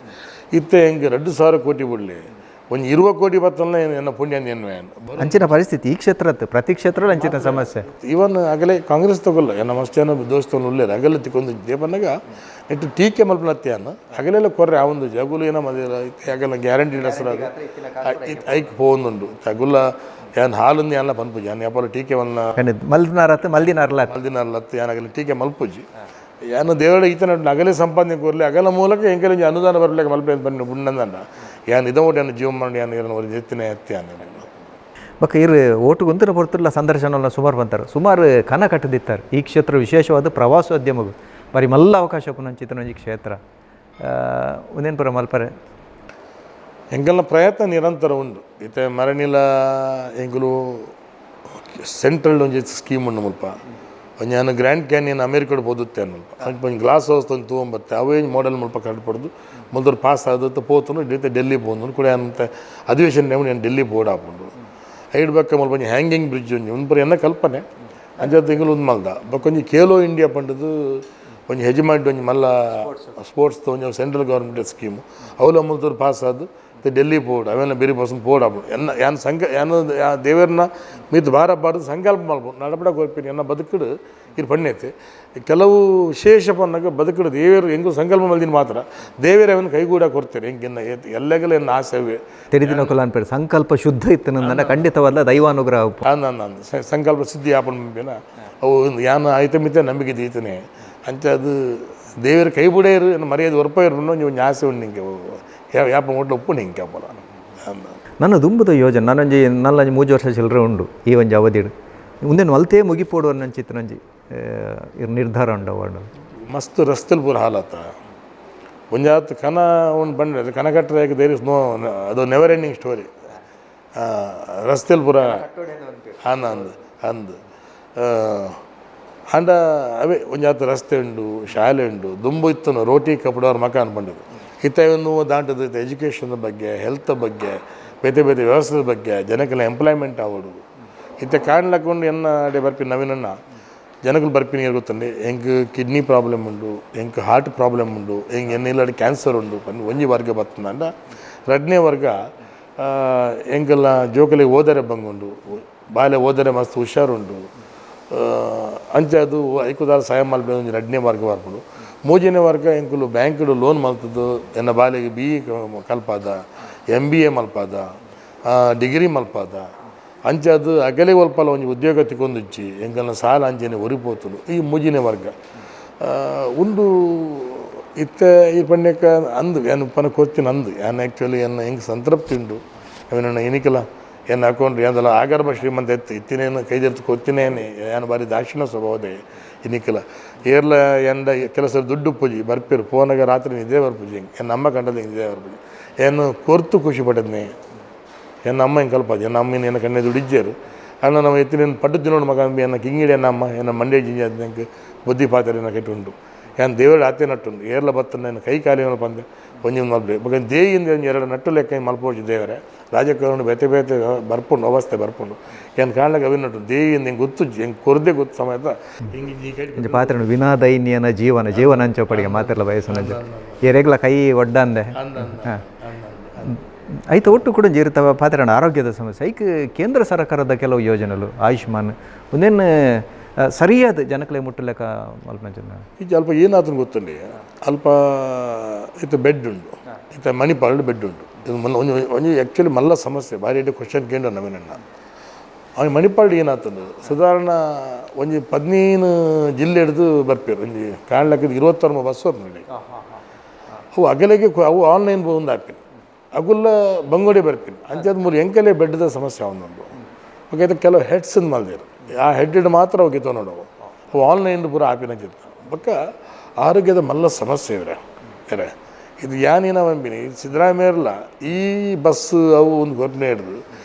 ಇತ್ತೆ ಹೆಂಗೆ 2,000 ಕೋಟಿ ಬಿಡಲಿ ಒಂದು 20 ಕೋಟಿ ಬತ್ತಲ್ಲ ಎನ್ನ ಪುಣ್ಯ ಏನು ಅಂಚಿನ ಪರಿಸ್ಥಿತಿ ಈ ಕ್ಷೇತ್ರದ್ದು ಪ್ರತಿ ಕ್ಷೇತ್ರ ಅಂಚಿನ ಸಮಸ್ಯೆ ಇವನ್ ಆಗಲೇ ಕಾಂಗ್ರೆಸ್ ತಗೊಲ್ಲ ಎನ್ನ ಮಸ್ತೇನೋ ದೋಸ್ತನು ಉಳ್ಳೇರು ಅಗಲ ತಿಕ್ಕೊಂದು ದೇಪನ್ನಾಗ ನೆಟ್ಟು ಟೀಕೆ ಮಲ್ಪನತ್ತೆ ಅನ್ನ ಅಗಲೆಲ್ಲ ಕೊರ್ರೆ ಆ ಒಂದು ಜಗುಲು ಏನೋ ಮದಿರ ಆಗಲ್ಲ ಗ್ಯಾರಂಟಿ ಹೆಸರು ಐಕ್ ಹೋಗುಂಡು ತಗುಲ್ಲ ಏನು ಹಾಲನ್ನು ಎಲ್ಲ ಪನ್ಪುಜಿ ಏನು ಯಾಪಲ್ಲ ಟೀಕೆ ಮಲ್ದಿನಾರಲತ್ತು ಏನಾಗಲಿ ಟೀಕೆ ಮಲ್ಪುಜಿ ಏನು ದೇವರ ಈತನ ಅಗಲೇ ಸಂಪಾದನೆ ಕೊರಲಿ ಅಗಲ ಮೂಲಕ ಹೆಂಗೆ ಅನುದಾನ ಬರಲಿಕ್ಕೆ ಮಲ್ಪೆ ಬನ್ನಿ ಬುಣ್ಣಂದ ಏನು ಇದೋಟು ಏನು ಜೀವ ಮಾಡಿ ಏನು ಅವ್ರಿಗೆ ಎತ್ತಿನ ಎತ್ತಿ ಬಕ್ಕ ಇರು ಓಟು ಗೊಂತಿನ ಪೊರ್ತುಲ್ಲ ಸಂದರ್ಶನ ಸುಮಾರು ಬಂತಾರೆ ಸುಮಾರು ಕನ ಕಟ್ಟದಿತ್ತಾರೆ ಈ ಕ್ಷೇತ್ರ ವಿಶೇಷವಾದ ಪ್ರವಾಸೋದ್ಯಮಗಳು ಬರೀ ಮಲ್ಲ ಅವಕಾಶ ಪುನಂಚಿತನ ಈ ಕ್ಷೇತ್ರ ಒಂದೇನು ಪುರ ಮಲ್ಪರೆ ಎಂಗಲ್ನ ಪ್ರಯತ್ನ ನಿರಂತರ ಉಂಡು ಇತ್ತೆ ಮರಣಿಲ ಎಂಗಲು ಸೆಂಟ್ರಲ್ ಒಂಜಿ ಸ್ಕೀಮ್ ಉಂಡು ಮುಲ್ಪ ಒಂಜಾನು ಗ್ರ್ಯಾಂಡ್ ಕ್ಯಾನಿಯನ್ ಅಮೇರಿಕಡ್ ಬೋದುತ್ತೆ ಅನ್ಮಲ್ಪ ಅದಕ್ಕೆ ಒಂದು ಗ್ಲಾಸ್ ಹೌಸ್ ತಂದು ತೊಗೊಂಬತ್ತೆ ಅವೇ ಮಾಡೆಲ್ ಮುಲ್ಪ ಕಟ್ಪಡ್ದು ಮೊದಲು ಪಾಸ್ ಆದತ್ತು ಪೋತನು ಇಡೀತೆ ಡೆಲ್ಲಿ ಬೋಂದು ಕೂಡ ಅಂತ ಅಧಿವೇಶನ ಟೈಮ್ ನಾನು ಡೆಲ್ಲಿ ಬೋರ್ಡ್ ಹಾಕೊಂಡು ಐಡ್ ಬಕ್ಕ ಮುಲ್ಪ ಒಂಜಿ ಹ್ಯಾಂಗಿಂಗ್ ಬ್ರಿಡ್ಜ್ ಒಂಜಿ ಒಂದು ಎನ್ನ ಕಲ್ಪನೆ ಅಂಜ ತಿಂಗಳು ಒಂದು ಮಲ್ದ ಬಕ್ಕೊಂಜಿ ಖೇಲೋ ಇಂಡಿಯಾ ಪಂಡದು ಒಂಜಿ ಹೆಜ್ಮಾಡಿ ಒಂಜಿ ಮಲ್ಲ ಸ್ಪೋರ್ಟ್ಸ್ ಒಂಜಿ ಸೆಂಟ್ರಲ್ ಗೌರ್ಮೆಂಟ್ ಸ್ಕೀಮು ಅವಲ ಮುಲ್ತರು ಪಾಸ್ ಆದು ಡೆಲ್ಲಿ ಬೋರ್ಡ್ ಅವೆಲ್ಲ ಬೇರೆ ಪರ್ಸನ್ ಬೋರ್ಡ್ ಆಗ್ಬೋದು ಏನು ದೇವರನ್ನ ಮಿತ್ ಭಾರ ಬಾರ್ದು ಸಂಕಲ್ಪ ಮಾಡ್ಬೋದು ನಡಬಡ ಗೊರ್ಪಿನಿ ಎನ್ನ ಬದುಕಡು ಇದು ಪಣ್ಣೈತೆ ಕೆಲವು ವಿಶೇಷ ಪನ್ನಾಗ ಬದುಕಡು ದೇವರು ಹೆಂಗೂ ಸಂಕಲ್ಪ ಮಲ್ದಿನ ಮಾತ್ರ ದೇವರೇ ಅವನು ಕೈಗೂಡ ಕೊಡ್ತಾರೆ ಹೆಂಗೆ ಎಲ್ಲೆಗಲ ಎನ್ನ ಆಸೆವೇ ತೆರೆದಿನ ಕೊಲ ಅನ್ಪೇಳಿ ಸಂಕಲ್ಪ ಶುದ್ಧ ಇತ್ತು ನನ್ನ ಖಂಡಿತವಾದ ದೈವಾನುಗ್ರಹ ನಾನು ಸಂಕಲ್ಪ ಸಿದ್ಧಿ ಆಪಣ ಅವು ಯಾನು ಆಯ್ತ ಮಿತ್ತೆ ನಂಬಿಕೆ ದೀತನೆ ಅಂಚ ಅದು ದೇವರ ಕೈ ಬುಡೇರು ಮರ್ಯಾದೆ ಹೊರಪ ಇರ್ಬೋದು ಒಂದು ಆಸೆ ಉಂಡು ನಿಂಗೆ ಯಾಪ ಒಟ್ಟು ಒಪ್ಪು ನಿಂಗೆ ಅಪ್ಪಲ್ಲ ನನ್ನ ದುಂಬುದ ಯೋಜನೆ ನಾನೊಂಜಿ 3 ವರ್ಷ ಚಿಲ್ಲರೆ ಉಂಡು ಈ ಒಂಜಿ ಅವಧಿಡು ಮುಂದೇನು ಅಲ್ತೇ ಮುಗಿಪೋಡು ಅನ್ನಂಚಿತ್ತು ನಂಜಿ ನಿರ್ಧಾರ ಉಂಡು ಅವಾರ್ಡು ಮಸ್ತ್ ರಸ್ತೆಲ್ ಪೂರ ಹಾಲತ್ತ ಒಂಜಾತ್ ಕನ ಒಂದು ಬಂದ್ರೆ ಕನ ಕಟ್ಟರೆ ದೇರ್ ಇಸ್ ನೋ ಅದು ನೆವರ್ ಎಂಡಿಂಗ್ ಸ್ಟೋರಿ ರಸ್ತೆಲ್ ಪೂರ ಅಂದು ಅಂಡ ಅವೇ ಒಂಜಾತ್ ರಸ್ತೆ ಉಂಡು ಶಾಲೆ ಉಂಡು ದುಂಬು ಇತ್ತು ರೋಟಿ ಕಪಡವ್ರ ಮಕ ಅನ್ಪಂಡಿದ್ದು ಇನ್ನು ದಾಂಟದ ಎಜುಕೇಷನ್ ಬಗ್ಗೆ ಹೆಲ್ತ್ ಬಗ್ಗೆ ಬೇತೆ ಬೇತೆ ವ್ಯವಸ್ಥೆದ ಬಗ್ಗೆ ಜನಕ್ಕೆಲ್ಲ ಎಂಪ್ಲಾಯ್ಮೆಂಟ್ ಆಗೋದು ಕಾಣ್ಲಕ್ಕೊಂಡು ಎನ್ನ ಅಡೆ ಬರ್ಪಿನಿ ನವೀನನ್ನ ಜನಗಳು ಬರ್ಪಿನಿ ಗೊತ್ತಂడి ಹೆಂಗೆ ಕಿಡ್ನಿ ಪ್ರಾಬ್ಲಮ್ ಉಂಡು ಹೆಂಗೆ ಹಾರ್ಟ್ ಪ್ರಾಬ್ಲಮ್ ಉಂಡು ಹೆಂಗೆ ಎನ್ನೆಲ್ಲ ಕ್ಯಾನ್ಸರ್ ಉಂಡು ಒಂಜಿ ವರ್ಗ ಬರ್ತಂಡ 2ನೇ ವರ್ಗ ಹೆಂಗೆಲ್ಲ ಜೋಕಲಿಗೆ ಓದರೆ ಬಂಗುಂಡು ಬಾಲೆ ಓದರೆ ಮಸ್ತ್ ಹುಷಾರುಂಡು ಅಂಚೆ ಅದು ಐಕುದಾರ ಸಹಾಯ ಮಲ್ಪೆ ಒಂದು 2ನೇ ವರ್ಗ ಬರ್ಬೋದು 3ನೇ ವರ್ಗ ಎಂಕುಲು ಬ್ಯಾಂಕ್ಡು ಲೋನ್ ಮಲ್ತದ್ದು ಎನ್ನ ಬಾಲೆಗೆ BE ಕಲ್ಪಾದ MBA ಮಲ್ಪಾದ ಡಿಗ್ರಿ ಮಲ್ಪಾದ ಅಂಚೆ ಅದು ಅಗಲೇ ಒಲ್ಪಲ್ಲ ಒಂಜಿ ಉದ್ಯೋಗ ತಿಕ್ಕೊಂದಿಚ್ಚಿ ಎಂಕಲ್ನ ಸಾಲ ಅಂಚೆನೆ ಒರಿಪೋತುಲು ಈ 3ನೇ ವರ್ಗ ಒಂದು ಇತ್ತೆ ಈ ಪಣ್ಯಕ್ಕ ಅಂದು ಏನು ಪನ ಕೊರ್ತೀನಿ ಅಂದು ಏನು ಆ್ಯಕ್ಚುಲಿ ಏನು ಹೆಂಗೆ ಸಂತೃಪ್ತಿ ಉಂಡು ಅವನ ಎನಿಕಲ್ಲ ಏನು ಅಕೌಂಟ್ ಏನಲ್ಲ ಆಗರ್ಭ ಶ್ರೀಮಂತ ಎತ್ತು ಇತ್ತಿನೇನು ಕೈದೆರ್ತು ಕೊತ್ತಿನೇನೆ ಏನು ಬಾರಿ ದಾಕ್ಷಿಣ ಸ್ವಭಾವದೇ ಇನ್ನಿಕ್ಕಲ್ಲ ಏರ್ಲ ಎಂಡ ಕೆಲಸ ದುಡ್ಡು ಪೂಜಿ ಬರ್ಪಿರು ಫೋನಾಗ ರಾತ್ರಿ ನಿದ್ದೆ ಬರ್ಪೂಜಿ ಹಿಂಗೆ ಎನ್ನ ಅಮ್ಮ ಕಂಡದ ನಿದ್ದೆ ಬರ್ಪೂಜಿ ಏನು ಕೊರ್ತು ಖುಷಿ ಪಟ್ಟದ್ನೇ ಎನ್ನ ಅಮ್ಮ ಹಿಂಗೆ ಕಲ್ಪದು ಎನ್ನ ಅಮ್ಮಿನ ಏನು ಕಣ್ಣೆ ದುಡಿಜ್ಜೇರು ಅಣ್ಣ ನಮ್ಮ ಎತ್ತಿನ ಪಟ್ಟು ನೋಡು ಮಗ ಎನ್ನ ಕಿಂಗಿಡಿ ಅನ್ನ ಅಮ್ಮ ಎನ್ನ ಮಂಡ್ಯ ಜಿಂಜಿ ಅದು ನಂಗೆ ಬುದ್ಧಿ ಪಾತ್ರೆ ಕೆಟ್ಟುಂಟು ಏನು ದೇವಳು ಆತೆ ನಟ್ಟುಂಡು ಏರ್ಲ ಬತ್ತನ ಏನು ಕೈ ಕಾಲಿನ ಬಂದೆ ಒಂಜಿ ಮಲ್ಪೆ ಬಗ್ಗೆ ದೇಯಿಂದ ಒಂದು ಎರಡು ನಟ್ಟು ಲೆಕ್ಕ ಮಲ್ಪೋಜು ದೇವರೇ ರಾಜಕಾರಣ ಬೇತೆ ಬೇತೆ ಬರ್ಪುಂಡು ಅವಸ್ಥೆ ಬರ್ಪುಂಡು ಏನು ಕಾಣ್ಲಿಕ್ಕೆ ಅವಿನಟ್ಟು ದೇಯಿಂದ ಹಿಂಗೆ ಗೊತ್ತು ಹೆಂಗೆ ಕೊರದೆ ಗೊತ್ತು ಸಮೇತ ಹಿಂಗೆ ಈ ಕೈ ಪಾತ್ರ ವಿನಾದೈನ್ಯನ ಜೀವನ ಅಂಚೋಪಡಿಗೆ ಮಾತಿರಲ್ಲ ವಯಸ್ಸು ಏರೆಗ್ಲ ಕೈ ಒಡ್ಡಂದೆ ಐತೆ ಒಟ್ಟು ಕೂಡ ಇರ್ತಾವ ಪಾತ್ರಣ ಆರೋಗ್ಯದ ಸಮಸ್ಯೆ ಐಕ್ ಕೇಂದ್ರ ಸರ್ಕಾರದ ಕೆಲವು ಯೋಜನೆಗಳು ಆಯುಷ್ಮಾನ್ ಒಂದೇನು ಸರಿಯಾದ ಜನಕಲೆ ಮುಟ್ಟಲೆಕ್ಕ ಮಲ್ಪಂಚನ ಈಗ ಅಲ್ಪ ಏನಾದ್ರು ಗೊತ್ತಲ್ಲಿ ಅಲ್ಪ ಇತ್ತು ಬೆಡ್ ಉಂಟು ಇತ್ತ ಮಣಿಪಾಲ್ ಬೆಡ್ ಉಂಟು ಇದು ಒಂಜಿ ಆ್ಯಕ್ಚುಲಿ ಮಲ್ಲ ಸಮಸ್ಯೆ ಭಾರಿ ಕ್ವಶನ್ ಕೇಂದ್ರ ನವೀನಣ್ಣ ಅವ್ನು ಮಣಿಪಾಲ್ ಏನಾಗ್ತದೆ ಸಾಧಾರಣ ಒಂಜಿ 15 ಜಿಲ್ಲೆ ಹಿಡಿದು ಬರ್ಪೇರು ಒಂಜಿ ಕಾಣ್ಲಕ್ಕ 26 ಬಸ್ ನೋಡಿ ಅವು ಅಗಲಿಗೆ ಅವು ಆನ್ಲೈನ್ ಒಂದು ಹಾಕ್ತೀನಿ ಅಗುಲ್ಲ ಬಂಗೋಡಿ ಬರ್ತೀನಿ ಅಂಚದ ಮೂರು ಎಂಕೆಲೆ ಬೆಡ್ದ ಸಮಸ್ಯೆ ಅವನೊಂದು ಓಕೆ ಕೆಲವು ಹೆಡ್ಸನ್ನು ಮಲ್ದಿರು ಆ ಹೆಡ್ ಮಾತ್ರ ಹೋಗಿತ್ತು ನೋಡವು ಅವು ಆನ್ಲೈನ್ ಪೂರ ಆಪಿನ ಜಿತ್ತ ಬಕ್ಕ ಆರೋಗ್ಯದ ಮಲ್ಲ ಸಮಸ್ಯೆ ಇವ್ರೆ ಇದು ಯಾನೇನವಂಬಿನಿ ಸಿದ್ದರಾಮಯ್ಯರ್ಲ ಈ ಬಸ್ ಅವು ಒಂದು ಘಟನೆ ಹಿಡಿದು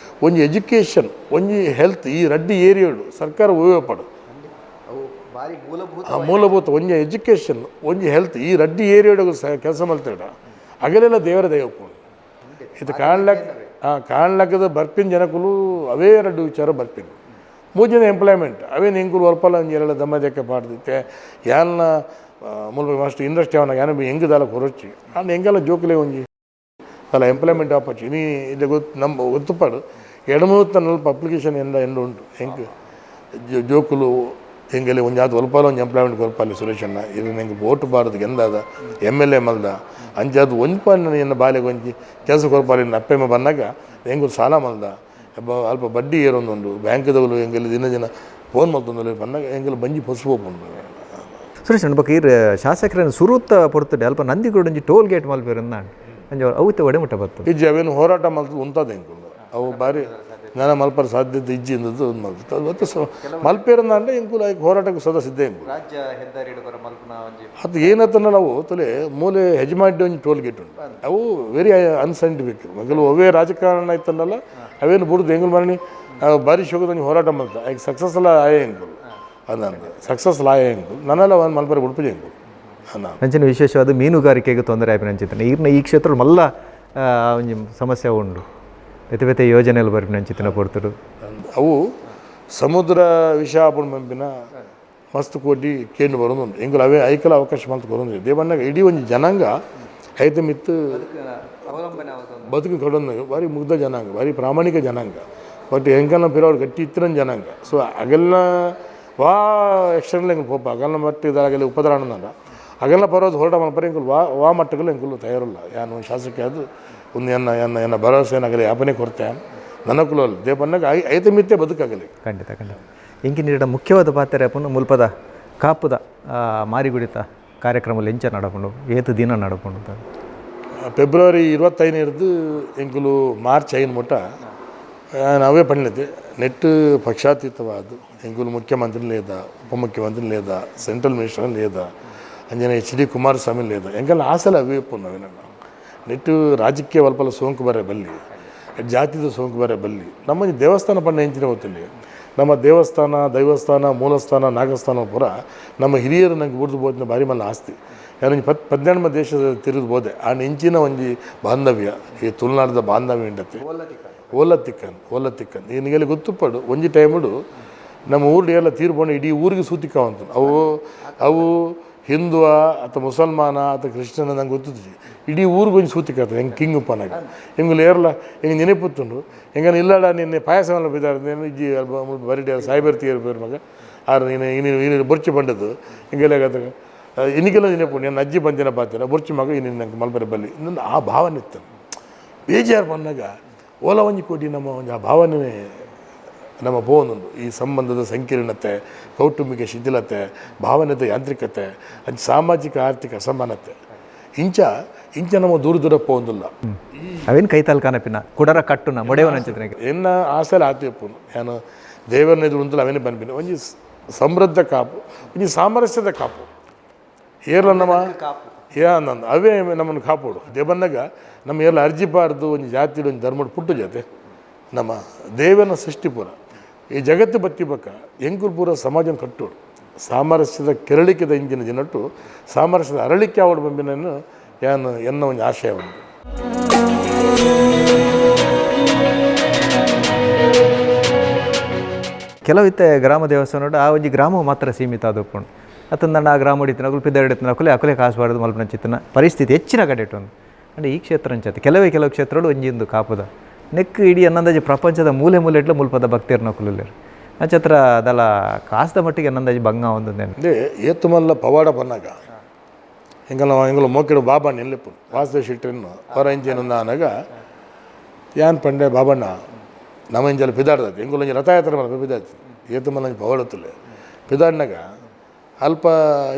ಒಂಜಿ ಎಜುಕೇಷನ್ ಒಂಜಿ ಹೆಲ್ತ್ ಈ ರಡ್ಡಿ ಏರಿಯಾಡು ಸರ್ಕಾರ ಉಪಯೋಗಪಡು ಮೂಲಭೂತ ಒಂಜಿ ಎಜುಕೇಷನ್ ಒಂಜಿ ಹೆಲ್ತ್ ಈ ರಡ್ಡಿ ಏರಿಯಾಡು ಕೆಲಸ ಮಲ್ತಿಡ ಅಗಲೆಲ್ಲ ದೇವರ ದಯಕೊಂಡು ಇದು ಕಾಣ್ಲಕ್ಕದ ಬರ್ಪಿನ ಜನಕ್ಕೂ ಅವೇ ಎರಡು ವಿಚಾರ ಬರ್ಪಿನ ಮೂಜಿನ ಎಂಪ್ಲಾಯ್ಮೆಂಟ್ ಅವೇನು ಹೆಂಗೂ ಒಲ್ಪಲ್ಲ ಒಂದು ಎರಡು ದಮ್ಮದಕ್ಕೆ ಪಾಡ್ದಿತ್ತೆ ಯಾರನ್ನ ಮೂಲಕ ಅಷ್ಟು ಇಂಡಸ್ಟ್ರಿ ಅವನಾಗ ಏನೋ ಹೆಂಗೆ ದಾಲ ಹೊರಚಿ ನಾನು ಹೆಂಗೆಲ್ಲ ಜೋಕಲೆ ಒಂಜಿ ಅಲ್ಲ ಎಂಪ್ಲಾಯ್ಮೆಂಟ್ ಆಪರ್ಚುನಿ ಇಲ್ಲಿ ನಮ್ಮ ಗೊತ್ತುಪಾಡು 2-3 ಅಪ್ಲಿಕೇಶನ್ ಎಂಡು ಉಂಟು ಹೆಂಗೆ ಜೋಕುಲು ಹೆಂಗೆಲ್ಲ ಒಂದು ಯಾವ್ದು ಒಲ್ಪಾಲ ಒಂದು ಎಂಪ್ಲಾಯ್ಮೆಂಟ್ ಒಲ್ಪಾಲಿ ಸುರೇಶಣ್ಣ ಇದು ನಂಗೆ ಓಟು ಬಾರದು ಎಂದಾದ MLA ಮಲ್ದ ಅಂಜಾದು ಒಂದು ಪಾಲು ಎನ್ನ ಬಾಲೆಗೆ ಒಂಜಿ ಕೆಲಸ ಕೊಲ್ಪಾಲಿ ಅಪ್ಪೆಮ್ಮ ಬಂದಾಗ ಹೆಂಗೆ ಸಾಲ ಮಲ್ದ ಅಲ್ಪ ಬಡ್ಡಿ ಏರೊಂದುಂಡು ಬ್ಯಾಂಕ್ದವರು ಹೆಂಗೆಲ್ಲ ದಿನ ಫೋನ್ ಮಲ್ತೊಂದು ಬಂದಾಗ ಹೆಂಗೆಲ್ಲ ಬಂಜಿ ಪಸುಪೋಪುಂಡು ಸುರೇಶ್ ಅನ್ಬೇಕು ಈ ಶಾಸಕರನ್ನು ಸುರುತ್ತ ಪೊರ್ತಡೆ ಅಲ್ಪ ನಂದಿಗೋಡು ಒಂಜಿ ಟೋಲ್ ಗೇಟ್ ಮಲ್ಪೇರನ್ನ ಅಂಜ ಅವತ್ತೆ ಒಡೆಮುಟ್ಟ ಬರ್ತದೆ ಇಜ್ಜಿ ಅವೇನು ಹೋರಾಟ ಮಲ್ತದ್ದು ಉಂಟದ ಹೆಂಗೆ ಅವು ಬಾರಿ ಜ್ಞಾನ ಮಲ್ಪರ ಸಾಧ್ಯತೆ ಇಜ್ಜಿ ಅಂದದ್ದು ಒಂದು ಮಲ್ತದ್ದು ಅದು ಮತ್ತೆ ಮಲ್ಪೇರನ್ನ ಅಂದರೆ ಹೆಂಗೆ ಹೋರಾಟಕ್ಕೆ ಸದಾ ಸಿದ್ಧ ಹೆಂಗೆ ರಾಜ್ಯ ಹೆದ್ದಾರಿ ಅದು ಏನತ್ತನ್ನ ನಾವು ತಲೆ ಮೂಲೆ ಹೆಜ್ಮಾಡಿ ಒಂದು ಟೋಲ್ ಗೇಟ್ ಉಂಟು ಅವು ವೆರಿ ಅನ್ಸೈಂಟಿಫಿಕ್ ಮಗಲು ಅವೇ ರಾಜಕಾರಣ ಆಯ್ತನ್ನಲ್ಲ ಅವೇನು ಬಿಡುದು ಹೆಂಗೆ ಮರಣಿ ಬಾರಿ ಶೋಕದ ಹೋರಾಟ ಮಾಡ್ತಾ ಈಗ ಸಕ್ಸಸ್ಫುಲ್ ಆಯೇ ಹೆಂಗೆ ಅದಂತ ಸಕ್ಸಸ್ಫುಲ್ ಆಯೇ ಹೆಂಗೆ ನನ್ನೆಲ್ಲ ಒಂದು ಮಲ್ಪರೆ ಉಡುಪಿ ಹೆಂಗೆ ಅಂಚಿನ ವಿಶೇಷವಾದ ಮೀನುಗಾರಿಕೆಗೆ ತೊಂದರೆ ಆಯ್ತು ಅಂಚಿತಾನೆ ಈ ಕ್ಷೇತ್ರ ಮಲ್ಲ ಒಂಜಿ ಸಮಸ್ಯೆ ಉಂಡು ಬೇತೆ ಬೇತೆ ಯೋಜನೆಗಳು ಬರ್ಪಿ ಅಂಚಿತನ ಪೊರ್ತರು ಅವು ಸಮುದ್ರ ವಿಷ ಆಪುಣ ಮಂಪಿನ ಮಸ್ತ್ ಕೋಟಿ ಕೇಂದ್ರ ಬರೋದು ಹೆಂಗೆ ಅವೇ ಐಕಲ ಅವಕಾಶ ಮಾಡ್ತು ಬರೋದು ದೇವನ್ನಾಗ ಇಡೀ ಒಂದು ಜನಾಂಗ ಐತೆ ಮಿತ್ತು ಬದುಕು ಕೊಡೋದು ಭಾರಿ ಮುಗ್ಧ ಜನಾಂಗ ಭಾರಿ ಪ್ರಾಮಾಣಿಕ ಜನಾಂಗ ಬಟ್ ಹೆಂಗಲ್ಲ ಪಿರೋಡು ಗಟ್ಟಿ ಇತ್ತಿನ ಜನಾಂಗ ಸೊ ಅಗೆಲ್ಲ ವಾ ಎಕ್ಸ್ಟರ್ನಲ್ ಹೆಂಗೆ ಪೋಪ ಅಗಲ್ಲ ಮಟ್ಟ ಇದಾಗಲಿ ಉಪದ್ರಾಣದ ಅಗೆಲ್ಲ ಬರೋದು ಹೊರಟ ಮಲ್ಪರೆ ಹೆಂಗೆ ವಾ ಮಟ್ಟಗಳು ಹೆಂಗೆ ತಯಾರಿಲ್ಲ ಯಾನು ಶಾಸಕ ಅದು ಒಂದು ಎನ್ನ ಭರವಸೆ ಏನಾಗಲಿ ಯಾಪನೆ ಕೊರತೆ ನನಕ್ಕೂ ಅಲ್ಲ ದೇವನ್ನಾಗ ಐತೆ ಮಿತ್ತೆ ಬದುಕಾಗಲಿ ಖಂಡಿತ ಇಂಕಿನ ಮುಖ್ಯವಾದ ಪಾತ್ರ ಅಪ್ಪನು ಮುಲ್ಪದ ಕಾಪುದ ಮಾರಿಗುಡಿತ ಕಾರ್ಯಕ್ರಮ ಎಂಚ ನಡಕೊಂಡು ಏತು ದಿನ ನಡಕೊಂಡು ಫೆಬ್ರವರಿ 25 ಎಂಕುಲು ಮಾರ್ಚ್ 5 ಮುಟ್ಟ ನಾವೇ ಪಣ್ಣಿದ್ದೆ ನೆಟ್ಟು ಪಕ್ಷಾತೀತವಾದ ಎಂಕುಲು ಮುಖ್ಯಮಂತ್ರಿ ಲೇದ ಉಪಮುಖ್ಯಮಂತ್ರಿ ಲೇದ ಸೆಂಟ್ರಲ್ ಮಿನಿಸ್ಟರ್ ಲೇದ ಅಂಜನ HD ಕುಮಾರಸ್ವಾಮಿ ಲೇದ ಎಂಗೆಲ್ಲ ಆಸಲ ಅವೇ ನಾವೇನ ನೆಟ್ಟು ರಾಜಕೀಯ ವಲ್ಪಲ ಸೋಂಕು ಬರೇ ಬಲ್ಲಿ ಜಾತಿದ ಸೋಂಕು ಬರೇ ಬಲ್ಲಿ ನಮ್ಮ ದೇವಸ್ಥಾನ ಪಣ್ಣ ಹೆಂಚಿನ ಗೊತ್ತಿಲ್ಲ ನಮ್ಮ ದೇವಸ್ಥಾನ ದೈವಸ್ಥಾನ ಮೂಲಸ್ಥಾನ ನಾಗಸ್ಥಾನ ಪೂರ ನಮ್ಮ ಹಿರಿಯರು ನಂಗೆ ಉಡ್ದು ಬೋದಿನ ಭಾರಿ ಮಲ್ಲ ಆಸ್ತಿ ಯಾರು 12 ದೇಶದ ತಿರುದು ಬೋದೆ ಆ ನೆಂಚಿನ ಒಂಜಿ ಬಾಂಧವ್ಯ ಈ ತುಳುನಾಡದ ಬಾಂಧವ್ಯ ಉಂಡತ್ತೆ ಓಲತ್ತಿಕ್ಕನ್ ನಿನಗೆಲ್ಲ ಗೊತ್ತುಪಡು ಒಂಜಿ ಟೈಮುಡು ನಮ್ಮ ಊರ್ಡು ಎಲ್ಲ ತೀರ್ಕೊಂಡು ಇಡೀ ಊರಿಗೆ ಸೂತಿಕಾವಂತ ಅವು ಹಿಂದುವ ಅಥವಾ ಮುಸಲ್ಮಾನ ಅಥವಾ ಕ್ರಿಶ್ಚಿಯನ್ ನಂಗೆ ಗೊತ್ತಿದ್ವಿ ಇಡೀ ಊರಿಗೆ ಒಂಜಿ ಸೂತಿಕಾಗ್ತದೆ ಹೆಂಗೆ ಕಿಂಗ್ ಉಪ್ಪನಾಗ ಹೆಂಗೆ ಏರ್ಲ ಹೆಂಗೆ ನೆನಪುತ್ತುಂಡು ಹೆಂಗ ಇಲ್ಲಡ ನಿನ್ನೆ ಪಾಯಸ ಎಲ್ಲ ಬಿದ್ದಾರ ಇಜ್ಜಿ ಬರಿಡಿ ಸಾಯ್ಬರ್ ತೀರ್ ಬೇರೆ ಮಗ ಆರು ನೀನು ಬೊರ್ಚಿ ಬಂಡದ್ದು ಹಿಂಗೆಲ್ಲ ಇನ್ನಿಗೆಲ್ಲ ನೆನಪು ನನ್ನ ಅಜ್ಜಿ ಬಂದಿನ ಪಾತಿರ ಬೊರ್ಚಿ ಮಗ ಇನ್ನೇನು ನಂಗೆ ಮಲ್ಬರಿ ಬಲ್ಲಿ ಇನ್ನೊಂದು ಆ ಭಾವನೆ ಇತ್ತು ಬೇಜಾರು ಬಂದಾಗ ಓಲ ಒಂಜಿ ಕೋಟಿ ನಮ್ಮ ಒಂದು ಆ ಭಾವನೆ ನಮ್ಮ ಬೋನೊಂದು ಈ ಸಂಬಂಧದ ಸಂಕೀರ್ಣತೆ ಕೌಟುಂಬಿಕ ಶಿಥಿಲತೆ ಭಾವನೆದ ಯಾಂತ್ರಿಕತೆ ಅದು ಸಾಮಾಜಿಕ ಆರ್ಥಿಕ ಅಸಮಾನತೆ ಇಂಚ ನಮ್ಮ ದೂರ ಪೋಂದಿಲ್ಲ ಅವೇನು ಕೈತಾಲ್ ಕಾನಪಿನ ಕುಡರ ಕಟ್ಟುನ ಮೊಡೆವನ ಎನ್ನ ಆಸೆಲ್ಲ ಆತಿಪ್ಪು ನಾನು ದೇವರನ್ನ ಎದುರು ಉಂತಲ್ಲ ಅವೇನೇ ಬಂದ್ಬಿನಿ ಒಂಜಿ ಸಮೃದ್ಧ ಕಾಪು ಒಂಜಿ ಸಾಮರಸ್ಯದ ಕಾಪು ಏರ್ಲ ನಮ್ಮ ನಂದು ಅವೇ ನಮ್ಮನ್ನು ಕಾಪೋಡು ದೇ ಬಂದಾಗ ನಮ್ಮ ಏರ್ಲ ಅರ್ಜಿಬಾರ್ದು ಒಂದು ಜಾತಿ ಒಂದು ಧರ್ಮದ ಪುಟ್ಟು ಜೊತೆ ನಮ್ಮ ದೇವನ ಸೃಷ್ಟಿ ಪೂರ ಈ ಜಗತ್ತು ಬತ್ತಿಬೇಕ ಎಂಕುಲು ಪೂರ ಸಮಾಜನ ಕಟ್ಟೋಡು ಸಾಮರಸ್ಯದ ಕೆರಳಿಕೆದ ಇಂಜಿನ ದಿನಟ್ಟು ಸಾಮರಸ್ಯದ ಅರಳಿಕೆ ಆವಡು ಬಂಬಿನನ್ನು ಯಾನು ಎನ್ನ ಒಂದು ಆಶಯ ಉಂಟು. ಕೆಲವಿತ್ತೆ ಗ್ರಾಮ ದೇವಸ್ಥಾನ ಆ ಒಂಜಿ ಗ್ರಾಮ ಮಾತ್ರ ಸೀಮಿತ ಆದಪ್ಪುಂಡು ಅತ್ತಂದ ಆ ಗ್ರಾಮ ಹೊಡಿತಿನ ಅಕುಲು ಪಿದಡಿತಿನ ಅಕುಲೆ ಕಾಸುಬಾರ್ದು ಮಲ್ಪನ ಚಿತ್ತನ ಪರಿಸ್ಥಿತಿ ಹೆಚ್ಚಿನ ಕಡೆ ಇಟ್ಟು ಅಂದರೆ ಈ ಕ್ಷೇತ್ರ ಅಂಚತ್ತೆ ಕೆಲವು ಕ್ಷೇತ್ರಗಳು ಒಂಜಿಂದು ಕಾಪುದ ನೆಕ್ ಇಡೀ ಅನ್ನಂದಾಜಿ ಪ್ರಪಂಚದ ಮೂಲೆ ಇಟ್ಲು ಮುಲ್ಪದ ಭಕ್ತಿಯರ್ನ ಕುಲುಲ್ಲೇರು ನಕ್ಷತ್ರ ಅದಲ್ಲ ಕಾಸ್ದ ಮಟ್ಟಿಗೆ ಅನ್ನಂದಾಜಿ ಭಂಗ ಒಂದೊಂದೇನು ಅಂದರೆ ಏತುಮಲ್ಲ ಪವಾಡ ಬನ್ನಾಗ ಎಂಗಲ ಮೋಕಿಡು ಬಾಬಣ್ಣ ಎಲ್ಲಿಪ್ಪು ವಾಸುದೇವ ಶೆಟ್ಟಿಯನ್ನು ಹೊರ ಇಂಜಿನ ಅನಾಗ ಯಾನ್ ಪಂಡೆ ಬಾಬಣ್ಣ ನಮ್ಮ ಇಂಜಲ್ಲಿ ಪಿದಾಡ್ದೈತಿ ಎಂಗುಲಂಜಿ ರಥಯಾತ್ರೆ ಮಾಡಿ ಪಿದಾಡ್ತಿ ಏತುಮಲ್ಲ ಪವಾಡತ್ತಲೆ ಪಿದಾಡ್ನಾಗ ಅಲ್ಪ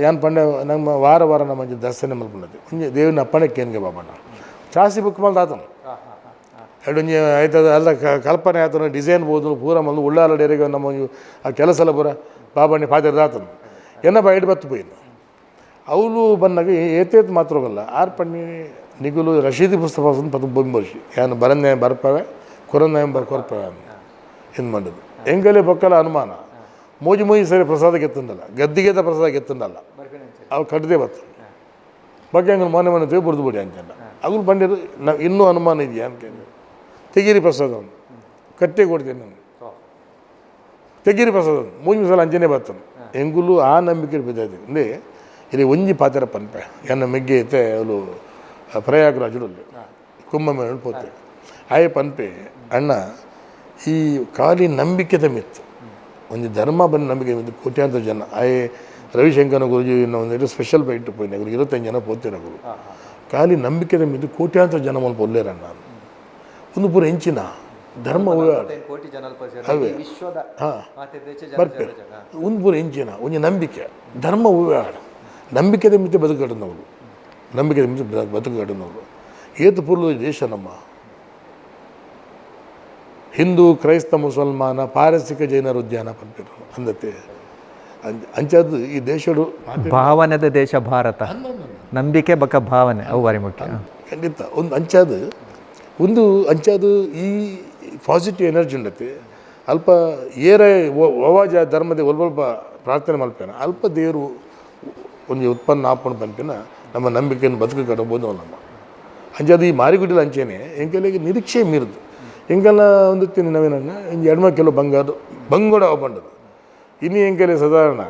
ಯಾನ್ ಪಂಡೆ ನಮ್ಮ ವಾರ ನಮ್ಮ ದರ್ಶನ ಮಲ್ಪಣ್ಣತಿ ಒಂಜಿ ದೇವಿನ ಅಪ್ಪಣಕ್ಕೆ ಏನ್ಗೆ ಬಾಬಣ್ಣ ಚಾಸಿ ಬುಕ್ ಮಲ್ದ ಆತನು ಎರಡೊಂಜಿ ಆಯ್ತದ ಅಲ್ಲ ಕಲ್ಪನೆ ಆತನು ಡಿಸೈನ್ ಬೋದು ಪೂರ ಮಲ್ದು ಉಳ್ಳಾಲ ಡೇರಿಗೆ ನಮ್ಮ ಆ ಕೆಲಸ ಎಲ್ಲ ಪೂರ ಬಾಬಣ್ಣಿ ಪಾತ್ರದ ಆತನು ಎನ್ನ ಬೈಡ್ ಬತ್ತು ಪೋಯಿನು ಅವಳು ಬಂದಾಗ ಏತೇತ್ ಮಾತ್ರ ಹೋಗಲ್ಲ ಆರು ಪಣ್ಣಿ ನಿಗುಲು ರಶೀದಿ ಪುಸ್ತಕ ಪತ್ತು ಬೊಂಬರ್ಷಿ ಏನು ಬರನ್ನೇ ಬರ್ಪವೆ ಕೊರನ್ನೇ ಕೊರ್ಪವೆ ಏನು ಮಾಡೋದು ಹೆಂಗಲೇ ಬೊಕ್ಕಲ ಅನುಮಾನ ಮೋಜಿ ಸರಿ ಪ್ರಸಾದ ಗೆತ್ತಂದಲ್ಲ ಗದ್ದಿಗೆದ ಪ್ರಸಾದ ಗೆತ್ತಂದಲ್ಲ ಅವು ಕಟ್ಟದೆ ಬತ್ತು ಬಗ್ಗೆ ಹಂಗೆ ಮೊನ್ನೆ ತೇವು ಬುಡ್ದು ಬಿಡಿ ಅಂಕಂಡ ಅವ್ರು ಬಂದಿದ್ದು ನಾವು ಇನ್ನೂ ಅನುಮಾನ ಇದೆಯಾ ಅನ್ಕೊಂಡು ತೆಗೀರಿ ಪ್ರಸಾದ ಅವನು ಕಟ್ಟೆ ಕೊಡ್ತೇನೆ ನಾನು ತೆಗೀರಿ ಪ್ರಸಾದ ಮೂಜಿ ಸಲ ಅಂಜನೆ ಬರ್ತಾನೆ ಹೆಂಗುಲು ಆ ನಂಬಿಕೆ ಬಿದ್ದೈತೆ ಅಂದರೆ ಇಲ್ಲಿ ಒಂಜಿ ಪಾತ್ರ ಪನ್ಪೆ ಎನ್ನ ಮೆಗ್ಗೆ ಐತೆ ಅವಳು ಪ್ರಯಾಗರಾಜುಡಲ್ಲಿ ಕುಂಭಮೇಳ ಪೋತೆ ಆಯೆ ಪನ್ಪೆ ಅಣ್ಣ ಈ ಖಾಲಿ ನಂಬಿಕೆದ ಮಿತ್ತು ಒಂದು ಧರ್ಮ ಬಂದು ನಂಬಿಕೆ ಮಿತ್ತು ಕೋಟ್ಯಾಂತರ ಜನ ಆಯೆ ರವಿಶಂಕರ ಗುರುಜಿ ಒಂದು ಸ್ಪೆಷಲ್ ಬೈಟ್ ಪೋಯಿನ ಅವ್ರಿಗೆ 25 ಜನ ಪೋತಿರಗಳು ಖಾಲಿ ನಂಬಿಕೆದ ಮಿದ್ದು ಕೋಟ್ಯಾಂತರ ಜನ ಮಲ್ಪ ಒಲ್ಲೇರಣ್ಣ ಒಂದು ಪೂರ ಹೆಂಚಿನ ಧರ್ಮ ಅವೇ ಹಾಂ ಬರ್ಪೇರು ಒಂದು ಪೂರ ಹೆಂಚಿನ ಒಂದು ನಂಬಿಕೆ ಧರ್ಮ ಉವ್ಯಾಡ ನಂಬಿಕೆದ ಮಿತಿ ಬದುಕಟ್ಟನವರು ನಂಬಿಕೆದ ಮಿತಿ ಬದುಕಟ್ಟನವರು ಏತು ಪೂರ್ವ ದೇಶ ನಮ್ಮ ಹಿಂದೂ ಕ್ರೈಸ್ತ ಮುಸಲ್ಮಾನ ಪಾರಸಿಕ ಜೈನರ ಉದ್ಯಾನ ಪಂಪಿರು ಅಂದತೆ ಅಂಚದು ಈ ದೇಶಡು ಭಾವನೆದ ದೇಶ ಭಾರತ ನಂಬಿಕೆ ಬಕ ಭಾವನೆ ಅವು ಬಾರಿ ಮುಖ್ಯ ಖಂಡಿತ ಒಂದು ಅಂಚದು ಈ ಪಾಸಿಟಿವ್ ಎನರ್ಜಿ ಉಂಡತೆ ಅಲ್ಪ ಏರ ಓವಾಜ ಧರ್ಮದ ಒಲ್ಪ ಪ್ರಾರ್ಥನೆ ಮಲ್ಪೇನ ಅಲ್ಪ ದೇವರು ಒಂದು ಉತ್ಪನ್ನ ಆಪಣ ಪಂಪಿನ ನಮ್ಮ ನಂಬಿಕೆಯನ್ನು ಬದುಕು ಕಟ್ಟಬೋದು ನಮ್ಮ ಅಂಚದು ಈ ಮಾರಿಗುಡಿಲ ಅಂಚೆನೆ ಎಂಕೆಲೆಗೆ ನಿರೀಕ್ಷೆ ಮೀರಿದು ಎಂಗೆಲ್ಲ ಒಂದು ತಿನ್ನಿ ನಾವೇನನ್ನ ಇಂಜಿ 2 ಕಿಲೋ ಬಂಗಾರ ಬಂಗೋಡ ಬಂಡದು ಇನ್ನು ಎಂಕೆಲೆ ಸಾಧಾರಣ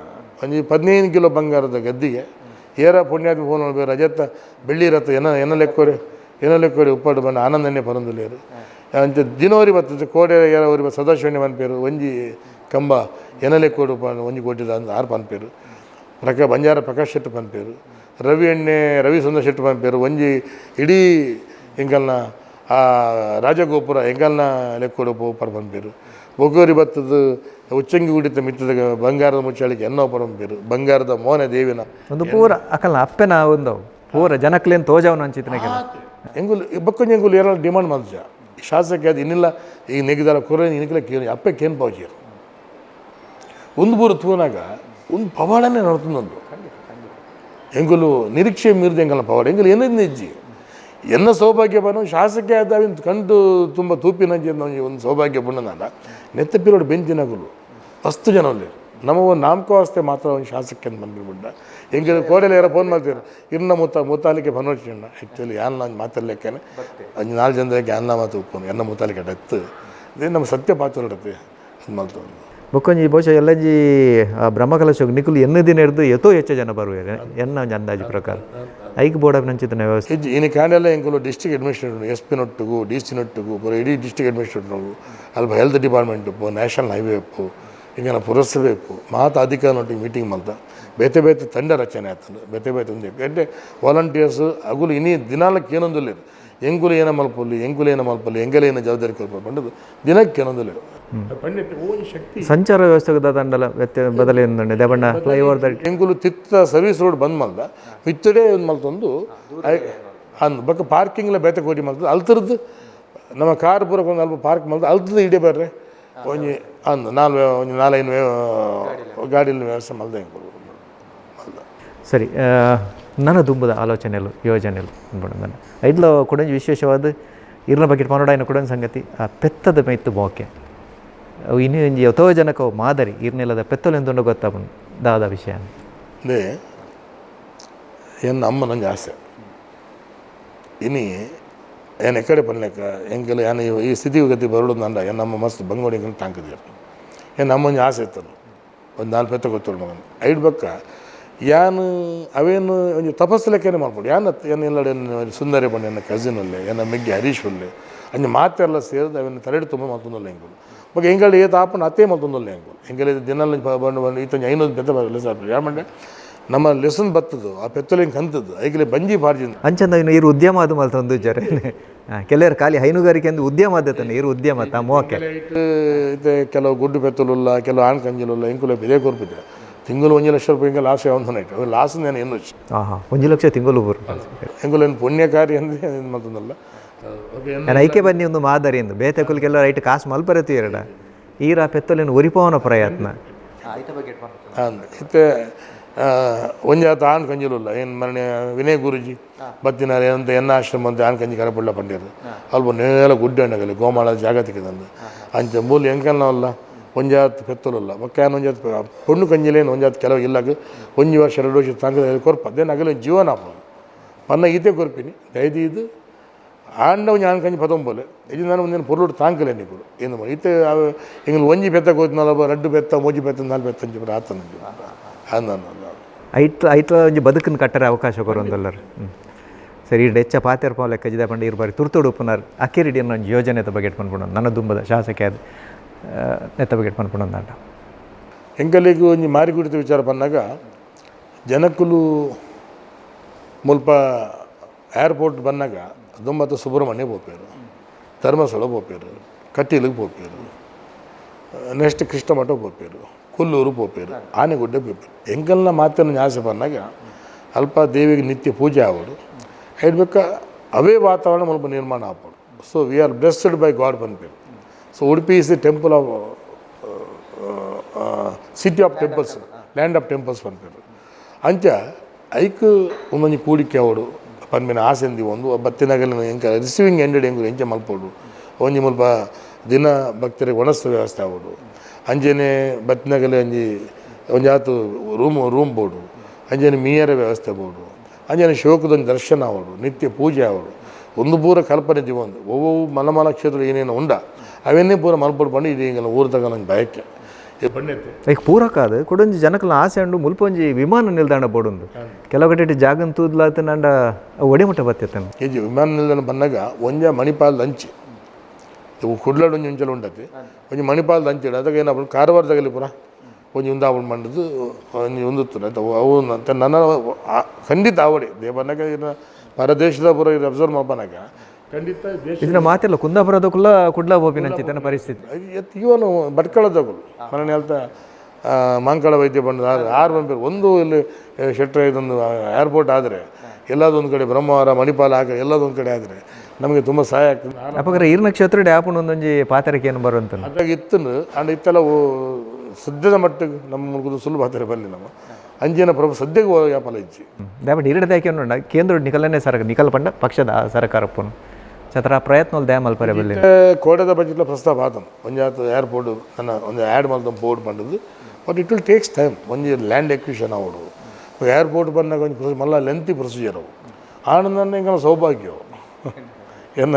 ಒಂದು 15 ಕಿಲೋ ಬಂಗಾರದ ಗದ್ದಿಗೆ ಏರ ಪುಣ್ಯಾತ್ಮ ಫೋನ್ ಮಾಡಬೇಕು ರಜತ ಬೆಳ್ಳಿ ರಥ ಎನ್ನ ಲೆಕ್ಕೋರಿ ಉಪ್ಪಾಡು ಬಂದು ಆನಂದನ್ನೇ ಪರಂದುಲೇರು ಅಂಚೆ ದಿನವರಿ ಬರ್ತದೆ ಕೋಡೆ ಏರವರಿ ಸದಾಶಿವಣ್ಯ ಪನ್ಪೇರು ಒಂಜಿ ಕಂಬ ಎನ್ನ ಲೆಕ್ಕೋಡು ಒಂಜಿ ಕೋಟಿದ ಅಂತ 6 ಪನ್ಪೇರು ಬಂಜಾರ ಪ್ರಕಾಶ್ ಶೆಟ್ಟಿ ಪನ್ಪೇರು ರವಿ ಸುಂದರ್ ಶೆಟ್ಟಿ ಪನ್ಪೇರು ಒಂಜಿ ಇಡೀ ಎಂಕಲ್ನ ಆ ರಾಜಗೋಪುರ ಎಂಕಲ್ನ ಲೆಕ್ಕೋಡು ಪೋಪರ್ ಪನ್ಪೇರು ಬೊಗೋರಿ ಬತ್ತದ ಉಚ್ಚಂಗಿ ಉಡಿತ ಮಿತ್ತದ ಬಂಗಾರದ ಮುಚ್ಚಾಳಿಕೆ ಎನ್ನೋ ಪರಂಪೇರು ಬಂಗಾರದ ಮೋನೆ ದೇವಿನ ಒಂದು ಪೂರ ಅಕಲ್ನ ಅಪ್ಪೆನ ಒಂದು ಪೂರ ಜನಕ್ಲೇನು ತೋಜವನ ಅಂಚಿತನ ಎಂಗುಲು ಬಕ್ಕೊಂಜಿ ಎಂಗುಲು ಏರ ಡಿಮಾಂಡ್ ಮಾಡ್ಜ ಶಾಸಕ ಅದು ಇನ್ನಿಲ್ಲ ಈಗ ನೆಗಿದಾರ ಕುರ ಇನ್ಕಲ ಕೇಳಿ ಅಪ್ಪೆ ಕೇನ್ ಪಾವಜಿಯರು ಒಂದು ಪೂರ ತೂನಾಗ ಒಂದು ಪವಾಡನೇ ನಡ್ತೊಂದು ಎಂಗುಲು ನಿರೀಕ್ಷೆ ಮೀರಿದ ಎಂಗಲ್ಲ ಪವಾಡ ಎಂಗುಲು ಏನೇನು ಹೆಜ್ಜಿ ಎನ್ನ ಸೌಭಾಗ್ಯ ಬನ ಶಾಸಕ ಆದವಿನ ಕಂಡು ತುಂಬ ತೂಪಿನಂಜಿ ಒಂದು ಸೌಭಾಗ್ಯ ಬಣ್ಣನಾದ ನೆತ್ತಪಿರೋಡು ಬೆಂಚಿನಗುಲು ಅಷ್ಟು ಜನ ಅಲ್ಲಿ ನಮ್ಮ ಒಂದು ನಾಮಕಾವಸ್ಥೆ ಮಾತ್ರ ಒಂದು ಶಾಸಕ ಅಂತ ಬಂದ್ಬಿಡ್ಡ ಹೆಂಗೆ ಕೋಡೆಲ್ಲ ಯಾರೋ ಫೋನ್ ಮಾಡ್ತೀರ ಇನ್ನ ಮುತ್ತಾಲಿಕೆ ಬನೋಚಿಣ್ಣ ಆ್ಯಕ್ಚುಲಿ ಯಾನ್ ನಾನು ಮಾತಾಡ್ಲಿಕ್ಕೇನೆ ಒಂದು 4 ಜನಕ್ಕೆ ಯಾನ್ನ ಮಾತು ಉಪ್ಪು ಎನ್ನ ಮುತ್ತಾಲಿಕೆ ಡತ್ತು ಇದೇ ನಮ್ಮ ಸತ್ಯ ಪಾತ್ರ ಇಡತ್ತೆ ಅದು ಮಾಡ್ತು ಬೊಕ್ಕೊಂಜಿ ಬಹುಶಃ ಎಲ್ಲಂಜಿ ಬ್ರಹ್ಮಕಲಶೋಗ ನಿಕುಲು ಎನ್ನು ದಿನ ಹಿಡಿದು ಎತ್ತೋ ಹೆಚ್ಚು ಜನ ಬರುವೆ ಎನ್ನ ಒಂದು ಅಂದಾಜು ಪ್ರಕಾರ ಐಕ್ ಬೋರ್ಡ್ ನಂಚಿತನ ವ್ಯವಸ್ಥೆ ಹೆಜ್ಜೆ ಇನ್ನು ಕಾಂಡೆಲ್ಲ ಎಂಕುಲು ಡಿಸ್ಟ್ರಿಕ್ಟ್ ಅಡ್ಮಿನಿಸ್ಟ್ರೇಟರ್ ಎಸ್ ಪಿ ನೊಟ್ಟಿಗೂ ಡಿ ಸಿ ನೊಟ್ಟಿಗೂ ಇಡೀ ಡಿಸ್ಟ್ರಿಕ್ಟ್ ಅಡ್ಮಿನಿಸ್ಟ್ರೇಟರ್ಗಳು ಅಲ್ಪ ಹೆಲ್ತ್ ಡಿಪಾರ್ಟ್ಮೆಂಟ್ ಉಪ್ಪು ನ್ಯಾಷನಲ್ ಹೈವೇ ಉಪ್ಪು ಈಗ ಪುರಸಭೆ ಉಪ್ಪು ಮಾತಾ ಅಧಿಕಾರಿನೊಟ್ಟಿಗೆ ಮೀಟಿಂಗ್ ಮಾಡ್ತಾ ಬೇತೆ ತಂಡ ರಚನೆ ಆಗ್ತದೆ ಬೇತೆ ಒಂದು ಗಂಟೆ ವಾಲಂಟಿಯರ್ಸ್ ಅಗುಲು ಇನ್ನೀ ದಿನಾಲಕ್ಕೆ ಏನೊಂದಿಲ್ಲ ಎಂಗುಲು ಏನ ಮಲ್ಪಲ್ಲಿ ಎಂಗಲ ಏನ ಜವಾಬ್ದಾರಿ ಕೊಡ್ಬೋದು ದಿನಕ್ಕೆ ಏನೊಂದಿಲ್ಲ ಶಕ್ತಿ ಸಂಚಾರ ವ್ಯವಸ್ಥೆಗೆ ದಂಡಲ ಬದಲೇನು ದೇವಣ್ಣ ಫ್ಲೈಓವರ್ ಎಂಗುಲು ತಿತ್ತ ಸರ್ವಿಸ್ ರೋಡ್ ಬಂದ್ ಮಲ್ದ ಮಿತ್ತಡೆ ಒಂದು ಮಲ್ತೊಂದು ಅಂದು ಬಕ್ಕ ಪಾರ್ಕಿಂಗ್ಲ ಬೇತೆ ಕೋಟಿ ಮಲ್ತದ ಅಲ್ತರದ್ದು ನಮ್ಮ ಕಾರ್ ಪೂರಕ್ಕೆ ಒಂದು ಅಲ್ಪ ಪಾರ್ಕ್ ಮಲ್ದ ಅಲ್ತದ ಇಡೇ ಬರ್ರೆ ಒಂಜಿ ಅಂದು 4-5 ಗಾಡಿಯಲ್ಲಿ ವ್ಯವಸ್ಥೆ ಮಲ್ದ ಎಂಗುಲು ಸರಿ ನನ್ನ ದುಂಬದ ಆಲೋಚನೆಗಳು ಯೋಜನೆಗಳು ಅನ್ಬೋದು ಐದ್ಲ ಕೂಡ ವಿಶೇಷವಾದ ಇರ್ನ ಬಗ್ಗೆ ಪನೋಡಾಯಿನ ಕೂಡ ಸಂಗತಿ ಆ ಪೆತ್ತದ ಮೈತ್ತು ಮೋಕೆ ಅವು ಇನ್ನೂ ಒಂಜಿ ಎತೋ ಜನಕ್ಕೆ ಅವು ಮಾದರಿ ಇರ್ನೆಲ್ಲದ ಪೆತ್ತಲೆಂದುಂಡು ಗೊತ್ತಾಪುಂಡು ದಾದ ವಿಷಯ ಅದೇ ಎನ್ನ ಅಮ್ಮ ನಂಗೆ ಆಸೆ ಇನಿ ಏನು ಎಕಡೆ ಪನ್ಲೆಕ್ಕ ಎಂಕೆಲ್ಲ ಏನು ಈ ಸ್ಥಿತಿ ಗತಿ ಬರೋದು ನಂಡ ಎನ್ನಮ್ಮ ಮಸ್ತ್ ಬಂಗೋಡಿ ತಾಂಕದಿರು ಏನು ನಮ್ಮೊಂದು ಆಸೆ ಇತ್ತಲ್ಲ ಒಂದು 4 ಪೆತ್ತ ಗೊತ್ತೋಳು ಮಗನ ಐಡ್ ಬಕ್ಕ ಯಾನು ಅವೇನು ಒಂದು ತಪಸ್ಸು ಲೆಕ್ಕನೇ ಮಾಡ್ಬೋದು ಏನು ಎಲ್ಲಡೆ ಸುಂದರಿ ಬಣ್ಣ ಎನ್ನ ಕಸಿನ್ ಒಲ್ಲೆ ಎನ್ನ ಮೆಗ್ಗಿ ಹರೀಶ್ ಒಲ್ಲೆ ಅಂಜ ಮಾತೆಲ್ಲ ಸೇರಿದು ಅವೇನು ತಲೆಡು ತುಂಬ ಮತ್ತೊಂದಲ್ಲ ಹೆಂಗು ಬಗ್ಗೆ ಹೆಂಗಲ್ಲಿ ಏತ ಆಪಣ ಅತ್ತೇ ಮತ್ತೊಂದಲ್ಲ ಹೆಂಗು ಹೆಂಗೆಲ್ಲ ದಿನಲ್ಲಿ ಬಂದು ಈತಂಜ 500 ಪೆತ್ತ ಬರಲ್ಲ ಸರ್ ಯಾಮಂಡೆ ನಮ್ಮ ಲೆಸನ್ ಬತ್ತದು ಆ ಪೆತ್ತಲು ಹಿಂಗೆ ಕಂತದ್ದು ಐಕಲೆ ಬಂಜಿ ಬಾರ್ಜಿಂದ ಅಂಚಂದ ಇನ್ನು ಇರು ಉದ್ಯಮ ಅದು ಮಲ್ತೊಂದು ಜರ ಕೆಲವರು ಖಾಲಿ ಹೈನುಗಾರಿಕೆ ಅಂದ್ರೆ ಉದ್ಯಮ ಆದತಾನೆ ಇರು ಉದ್ಯಮ ಮೋಕೆ ಇದೆ ಕೆಲವು ಗುಡ್ಡು ಪೆತ್ತಲುಲ್ಲ ಕೆಲವು ಆಣ್ ಕಂಜಿಲುಲ್ಲ ಇಂಕುಲ ಬೆಲೆ ಕೊರ್ಪಿದೆ ತಿಂಗಳು 1 ಲಕ್ಷ ರೂಪಾಯಿ ಹಿಂಗೆ ಲಾಸ್ ಯಾವಂತ ನೈಟ್ ಅದು ಲಾಸ್ ನಾನು ಏನು ಹಾಂ 1 ಲಕ್ಷ ತಿಂಗಳು ಬರು ಹೆಂಗುಲ ಏನು ಪುಣ್ಯಕಾರಿ ಅಂದರೆ ಏನು ಮತ್ತೊಂದಲ್ಲ ನಾನು ಐಕೆ ಬನ್ನಿ ಒಂದು ಮಾದರಿ ಎಂದು ಬೇತೆಕುಲ್ಗೆಲ್ಲ ರೈಟ್ ಕಾಸು ಮಲ್ಪರತು ಎರಡ ಈರ ಪೆತ್ತಲೇನು ಒರಿಪವನ ಪ್ರಯತ್ನ ಇತ್ತೆ ಒಂಜಾತ ಆಣ್ ಕಂಜಿಲುಲ್ಲ ಏನು ಮರಣೆ ವಿನಯ್ ಗುರುಜಿ ಬತ್ತಿನಾರೆ ಅಂತ ಎನ್ನ ಆಶ್ರಮ ಅಂತ ಆಣ್ ಕಂಜಿ ಕರಪುಳ್ಳ ಪಂಡಿರು ಅಲ್ಪ ನೇಲ ಗುಡ್ಡಣ್ಣಗಲಿ ಗೋಮಾಳ ಜಾಗತಿಗೆ ತಂದು ಅಂಚ ಮೂಲ ಎಂಕಲ್ನವಲ್ಲ ಒಂಜಾತ್ ಪೆತ್ತಲುಲ್ಲ ಬಕ್ಕ ಒಂಜಾತ್ ಪೊಣ್ಣು ಕಂಜಿಲೇನು ಒಂಜಾತ್ ಕೆಲವು ಇಲ್ಲಾಗ 1 ವರ್ಷ 2 ವರ್ಷ ತಂಗ ಕೊರ್ಪ ಅದೇನು ಅಗಲ ಜೀವನ ಪನ್ನ ಈತೆ ಕೊರ್ಪಿನಿ ದೈದಿ ಇದು ಆಂಡ ಒಂದು ಆಣ್ ಕಂಜಿ ಪದೊಂಬೋಲೆ ಇದು ನಾನು ಒಂದೇನು ಪೊರ್ಲುಡು ತಾಂಕಲೆ ನಿಗಳು ಏನು ಮಾಡಿ ಈತೆ ಹಿಂಗೆ ಒಂಜಿ ಬೆತ್ತ ಕೋತಿನಲ್ಲ 2 ಬೆತ್ತ 3 ಬೆತ್ತ 4 ಬೆತ್ತ ಅಂಚಿ ಬರ ಆತನ ನಾನು ಐಟ್ಲ ಒಂಜಿ ಬದುಕನ್ನು ಕಟ್ಟರೆ ಅವಕಾಶ ಕೊರೊಂದಲ್ಲರು ಸರಿ ಇಡ್ ಹೆಚ್ಚ ಪಾತೆರ್ ಪಾವು ಲೆಕ್ಕ ಜಿದ ಪಂಡ ಇರ್ಬಾರಿ ತುರ್ತುಡು ಪುನರ್ ಅಕ್ಕಿರಿಡಿ ಅನ್ನೋ ಒಂದು ಯೋಜನೆ ಬಗ್ಗೆ ಪನ್ಪುಣ ನನ್ನ ದುಂಬದ ಶಾಸಕ ಅದು ನೆತ್ತ ಬಗ್ಗೆ ಪನ್ಪುಣ ಅಂದ ಎಂಕಲಿಗೂ ಒಂಜಿ ಮಾರಿ ಕುಡಿತ ವಿಚಾರ ಬಂದಾಗ ಜನಕ್ಕಲು ಮುಲ್ಪ ಏರ್ಪೋರ್ಟ್ ಬಂದಾಗ ದುಂಬತ್ತು ಸುಬ್ರಹ್ಮಣ್ಯ ಪೋಪೇರು ಧರ್ಮಸ್ಥಳ ಪೋಪೇರು ಕಟೀಲಿಗೆ ಪೋಪೇರು ನೆಕ್ಸ್ಟ್ ಕೃಷ್ಣಮಠ ಪೋಪೇರು ಕೊಲ್ಲೂರು ಪೋಪೇರು ಆನೆಗುಡ್ಡ ಪೋಪೇರು ಎಂಕಲ್ನ ಮಾತನ್ನು ಆಸೆ ಬಂದಾಗ ಅಲ್ಪ ದೇವಿಗೆ ನಿತ್ಯ ಪೂಜೆ ಆಗೋದು ಹೇಳ್ಬೇಕ ಅವೇ ವಾತಾವರಣ ಸ್ವಲ್ಪ ನಿರ್ಮಾಣ ಆಗ್ಬೋದು so we are blessed by God ಪನ್ಪೇರು so Udupi is the temple of city of temples land of temples ಪನ್ಪೇರು ಅಂಚ ಐಕ್ ಒಂದೊಂದು ಕೂಡಿಕೆ ಅವಡು ಪನ್ಮೇನ ಆಸೆಂದಿ ಒಂದು ಬತ್ತಿನಾಗಲಿ ಎಂಕ ರಿಸೀವಿಂಗ್ ಎಂಡೆಡ್ ಹೆಂಗೆ ಎಂಚ ಮಲ್ಪೋಡು ಒಂಜಿ ಮುಲ್ಪ ದಿನ ಭಕ್ತರಿಗೆ ಒಣಸ್ತ ವ್ಯವಸ್ಥೆ ಆಗೋಡು ಅಂಜನೆ ಬತ್ತಿನಾಗಲಿ ಒಂಜಿ ಒಂಜಾತು ರೂಮ್ ಬೋಡು ಅಂಜನೆ ಮೀಯರ ವ್ಯವಸ್ಥೆ ಬೋಡು ಅಂಜನೆ ಶೋಕದೊಂದು ದರ್ಶನ ಆಗೋಡು ನಿತ್ಯ ಪೂಜೆ ಆಗೋಡು ಒಂದು ಪೂರ ಕಲ್ಪನೆ ಜೀವೊಂದು ಒவ்வೊವು ಮಲಮಲ ಕ್ಷೇತ್ರ ಏನೇನು ಉಂಡ ಅವನ್ನೇ ಪೂರ ಮಲ್ಪೊಡು ಬಂದು ಇದು ಹಿಂಗೆಲ್ಲ ಊರ್ದಾಗ ನಂಗೆ ಬಯಕೆ ಇದು ಪಂಡಿತೆ ಈಗ ಪೂರಕಾದ ಕೊಡೊಂಜಿ ಜನಕಲ್ನ ಆಸೆ ಉಂಡು ಮುಲ್ಪೊಂಜಿ ವಿಮಾನ ನಿಲ್ದಾಣ ಬೋಡುಂದು ಕೆಲವು ಕಡೆ ಜಾಗನ್ ತೂದ್ಲಾತ ನಂಡ ಒಡೆಮುಟ್ಟ ಬತ್ತಿತ್ತಾನೆ ಈ ವಿಮಾನ ನಿಲ್ದಾಣ ಬಂದಾಗ ಒಂಜ ಮಣಿಪಾಲದ ಅಂಚಿ ಇವು ಕುಡ್ಲಾಡು ಒಂಜಿ ಒಂಚಲು ಉಂಡತಿ ಒಂಜಿ ಮಣಿಪಾಲದ ಅಂಚಿ ಅದಾಗ ಏನಾಗ್ಬೋದು ಕಾರವಾರದಾಗಲಿ ಪುರ ಒಂಜಿ ಉಂದಾವಳು ಮಂಡದು ಒಂಜಿ ಉಂದುತ್ತು ಅವು ಅಂತ ನನ್ನ ಖಂಡಿತ ಆವಡಿ ದೇ ಬಂದಾಗ ಪರದೇಶದ ಪುರ ಅಬ್ಸರ್ವ್ ಮಾಡ್ಬನಾಗ ಖಂಡಿತ ದೇಶ ಇದನ್ನ ಮಾತೆಲ್ಲ ಕುಂದಾಪುರದಕ್ಕಲ್ಲ ಕುಡ್ಲಾ ಬೋಪಿನಂಚಿತನ ಪರಿಸ್ಥಿತಿ ಇವನು ಭಟ್ಕಳದಗಳು ಮನೆ ಹೇಳ್ತಾ ಮಾಂಕಳ ವೈದ್ಯ ಬಂದ 6 ಬಂಪೇರು ಒಂದು ಇಲ್ಲಿ ಶೆಟ್ರ ಇದೊಂದು ಏರ್ಪೋರ್ಟ್ ಆದರೆ ಎಲ್ಲದೊಂದು ಕಡೆ ಬ್ರಹ್ಮವರ ಮಣಿಪಾಲ ಆಗ ಎಲ್ಲದೊಂದು ಕಡೆ ಆದರೆ ನಮಗೆ ತುಂಬ ಸಹಾಯ ಆಗ್ತದೆ ಅಪಕರ ಈರ್ ನಕ್ಷತ್ರ ಡ್ಯಾಪನ್ ಒಂದೊಂಜಿ ಪಾತ್ರಕ್ಕೆ ಏನು ಬರುವಂತ ಅದಾಗ ಇತ್ತನು ಅಂಡ್ ಇತ್ತೆಲ್ಲ ಸದ್ಯದ ಮಟ್ಟಿಗೆ ನಮ್ಮ ಮುಳುಗುದು ಸುಲಭ ಹತ್ತಿರ ಬರಲಿ ನಮ್ಮ ಅಂಜಿನ ಪ್ರಭು ಸದ್ಯಕ್ಕೆ ವ್ಯಾಪಾರ ಇಚ್ಚಿ ದಾಬಟ್ ಇರಡದಾಕೆ ನೋಡ ಕೇಂದ್ರ ನಿಕಲನೆ ನಿಕಲ್ ಪಂಡ ಪಕ್ಷದ ಸರ್ಕಾರಪ್ಪನು ಛತ್ರ ಪ್ರಯತ್ನ ಡ್ಯಾಮ್ ಅಲ್ಪರೆ ಬಲ್ಲಿ ಕೋಟದ ಬಜೆಟ್ಲ ಪ್ರಸ್ತಾವ ಆತನು ಒಂಜಾತು ಏರ್ಪೋರ್ಟ್ ನನ್ನ ಒಂದು ಆ್ಯಡ್ ಮಾಡ್ದು ಬೋರ್ಡ್ ಮಾಡೋದು but it will takes time ಒಂಜಿ ಲ್ಯಾಂಡ್ ಎಕ್ವಿಷನ್ ಅವಡು ಏರ್ಪೋರ್ಟ್ ಬಂದಾಗ ಒಂದು ಮಲ್ಲ ಲೆಂತಿ ಪ್ರೊಸೀಜರ್ ಅವು ಆನಂದ ಹಿಂಗೆಲ್ಲ ಸೌಭಾಗ್ಯ ಏನ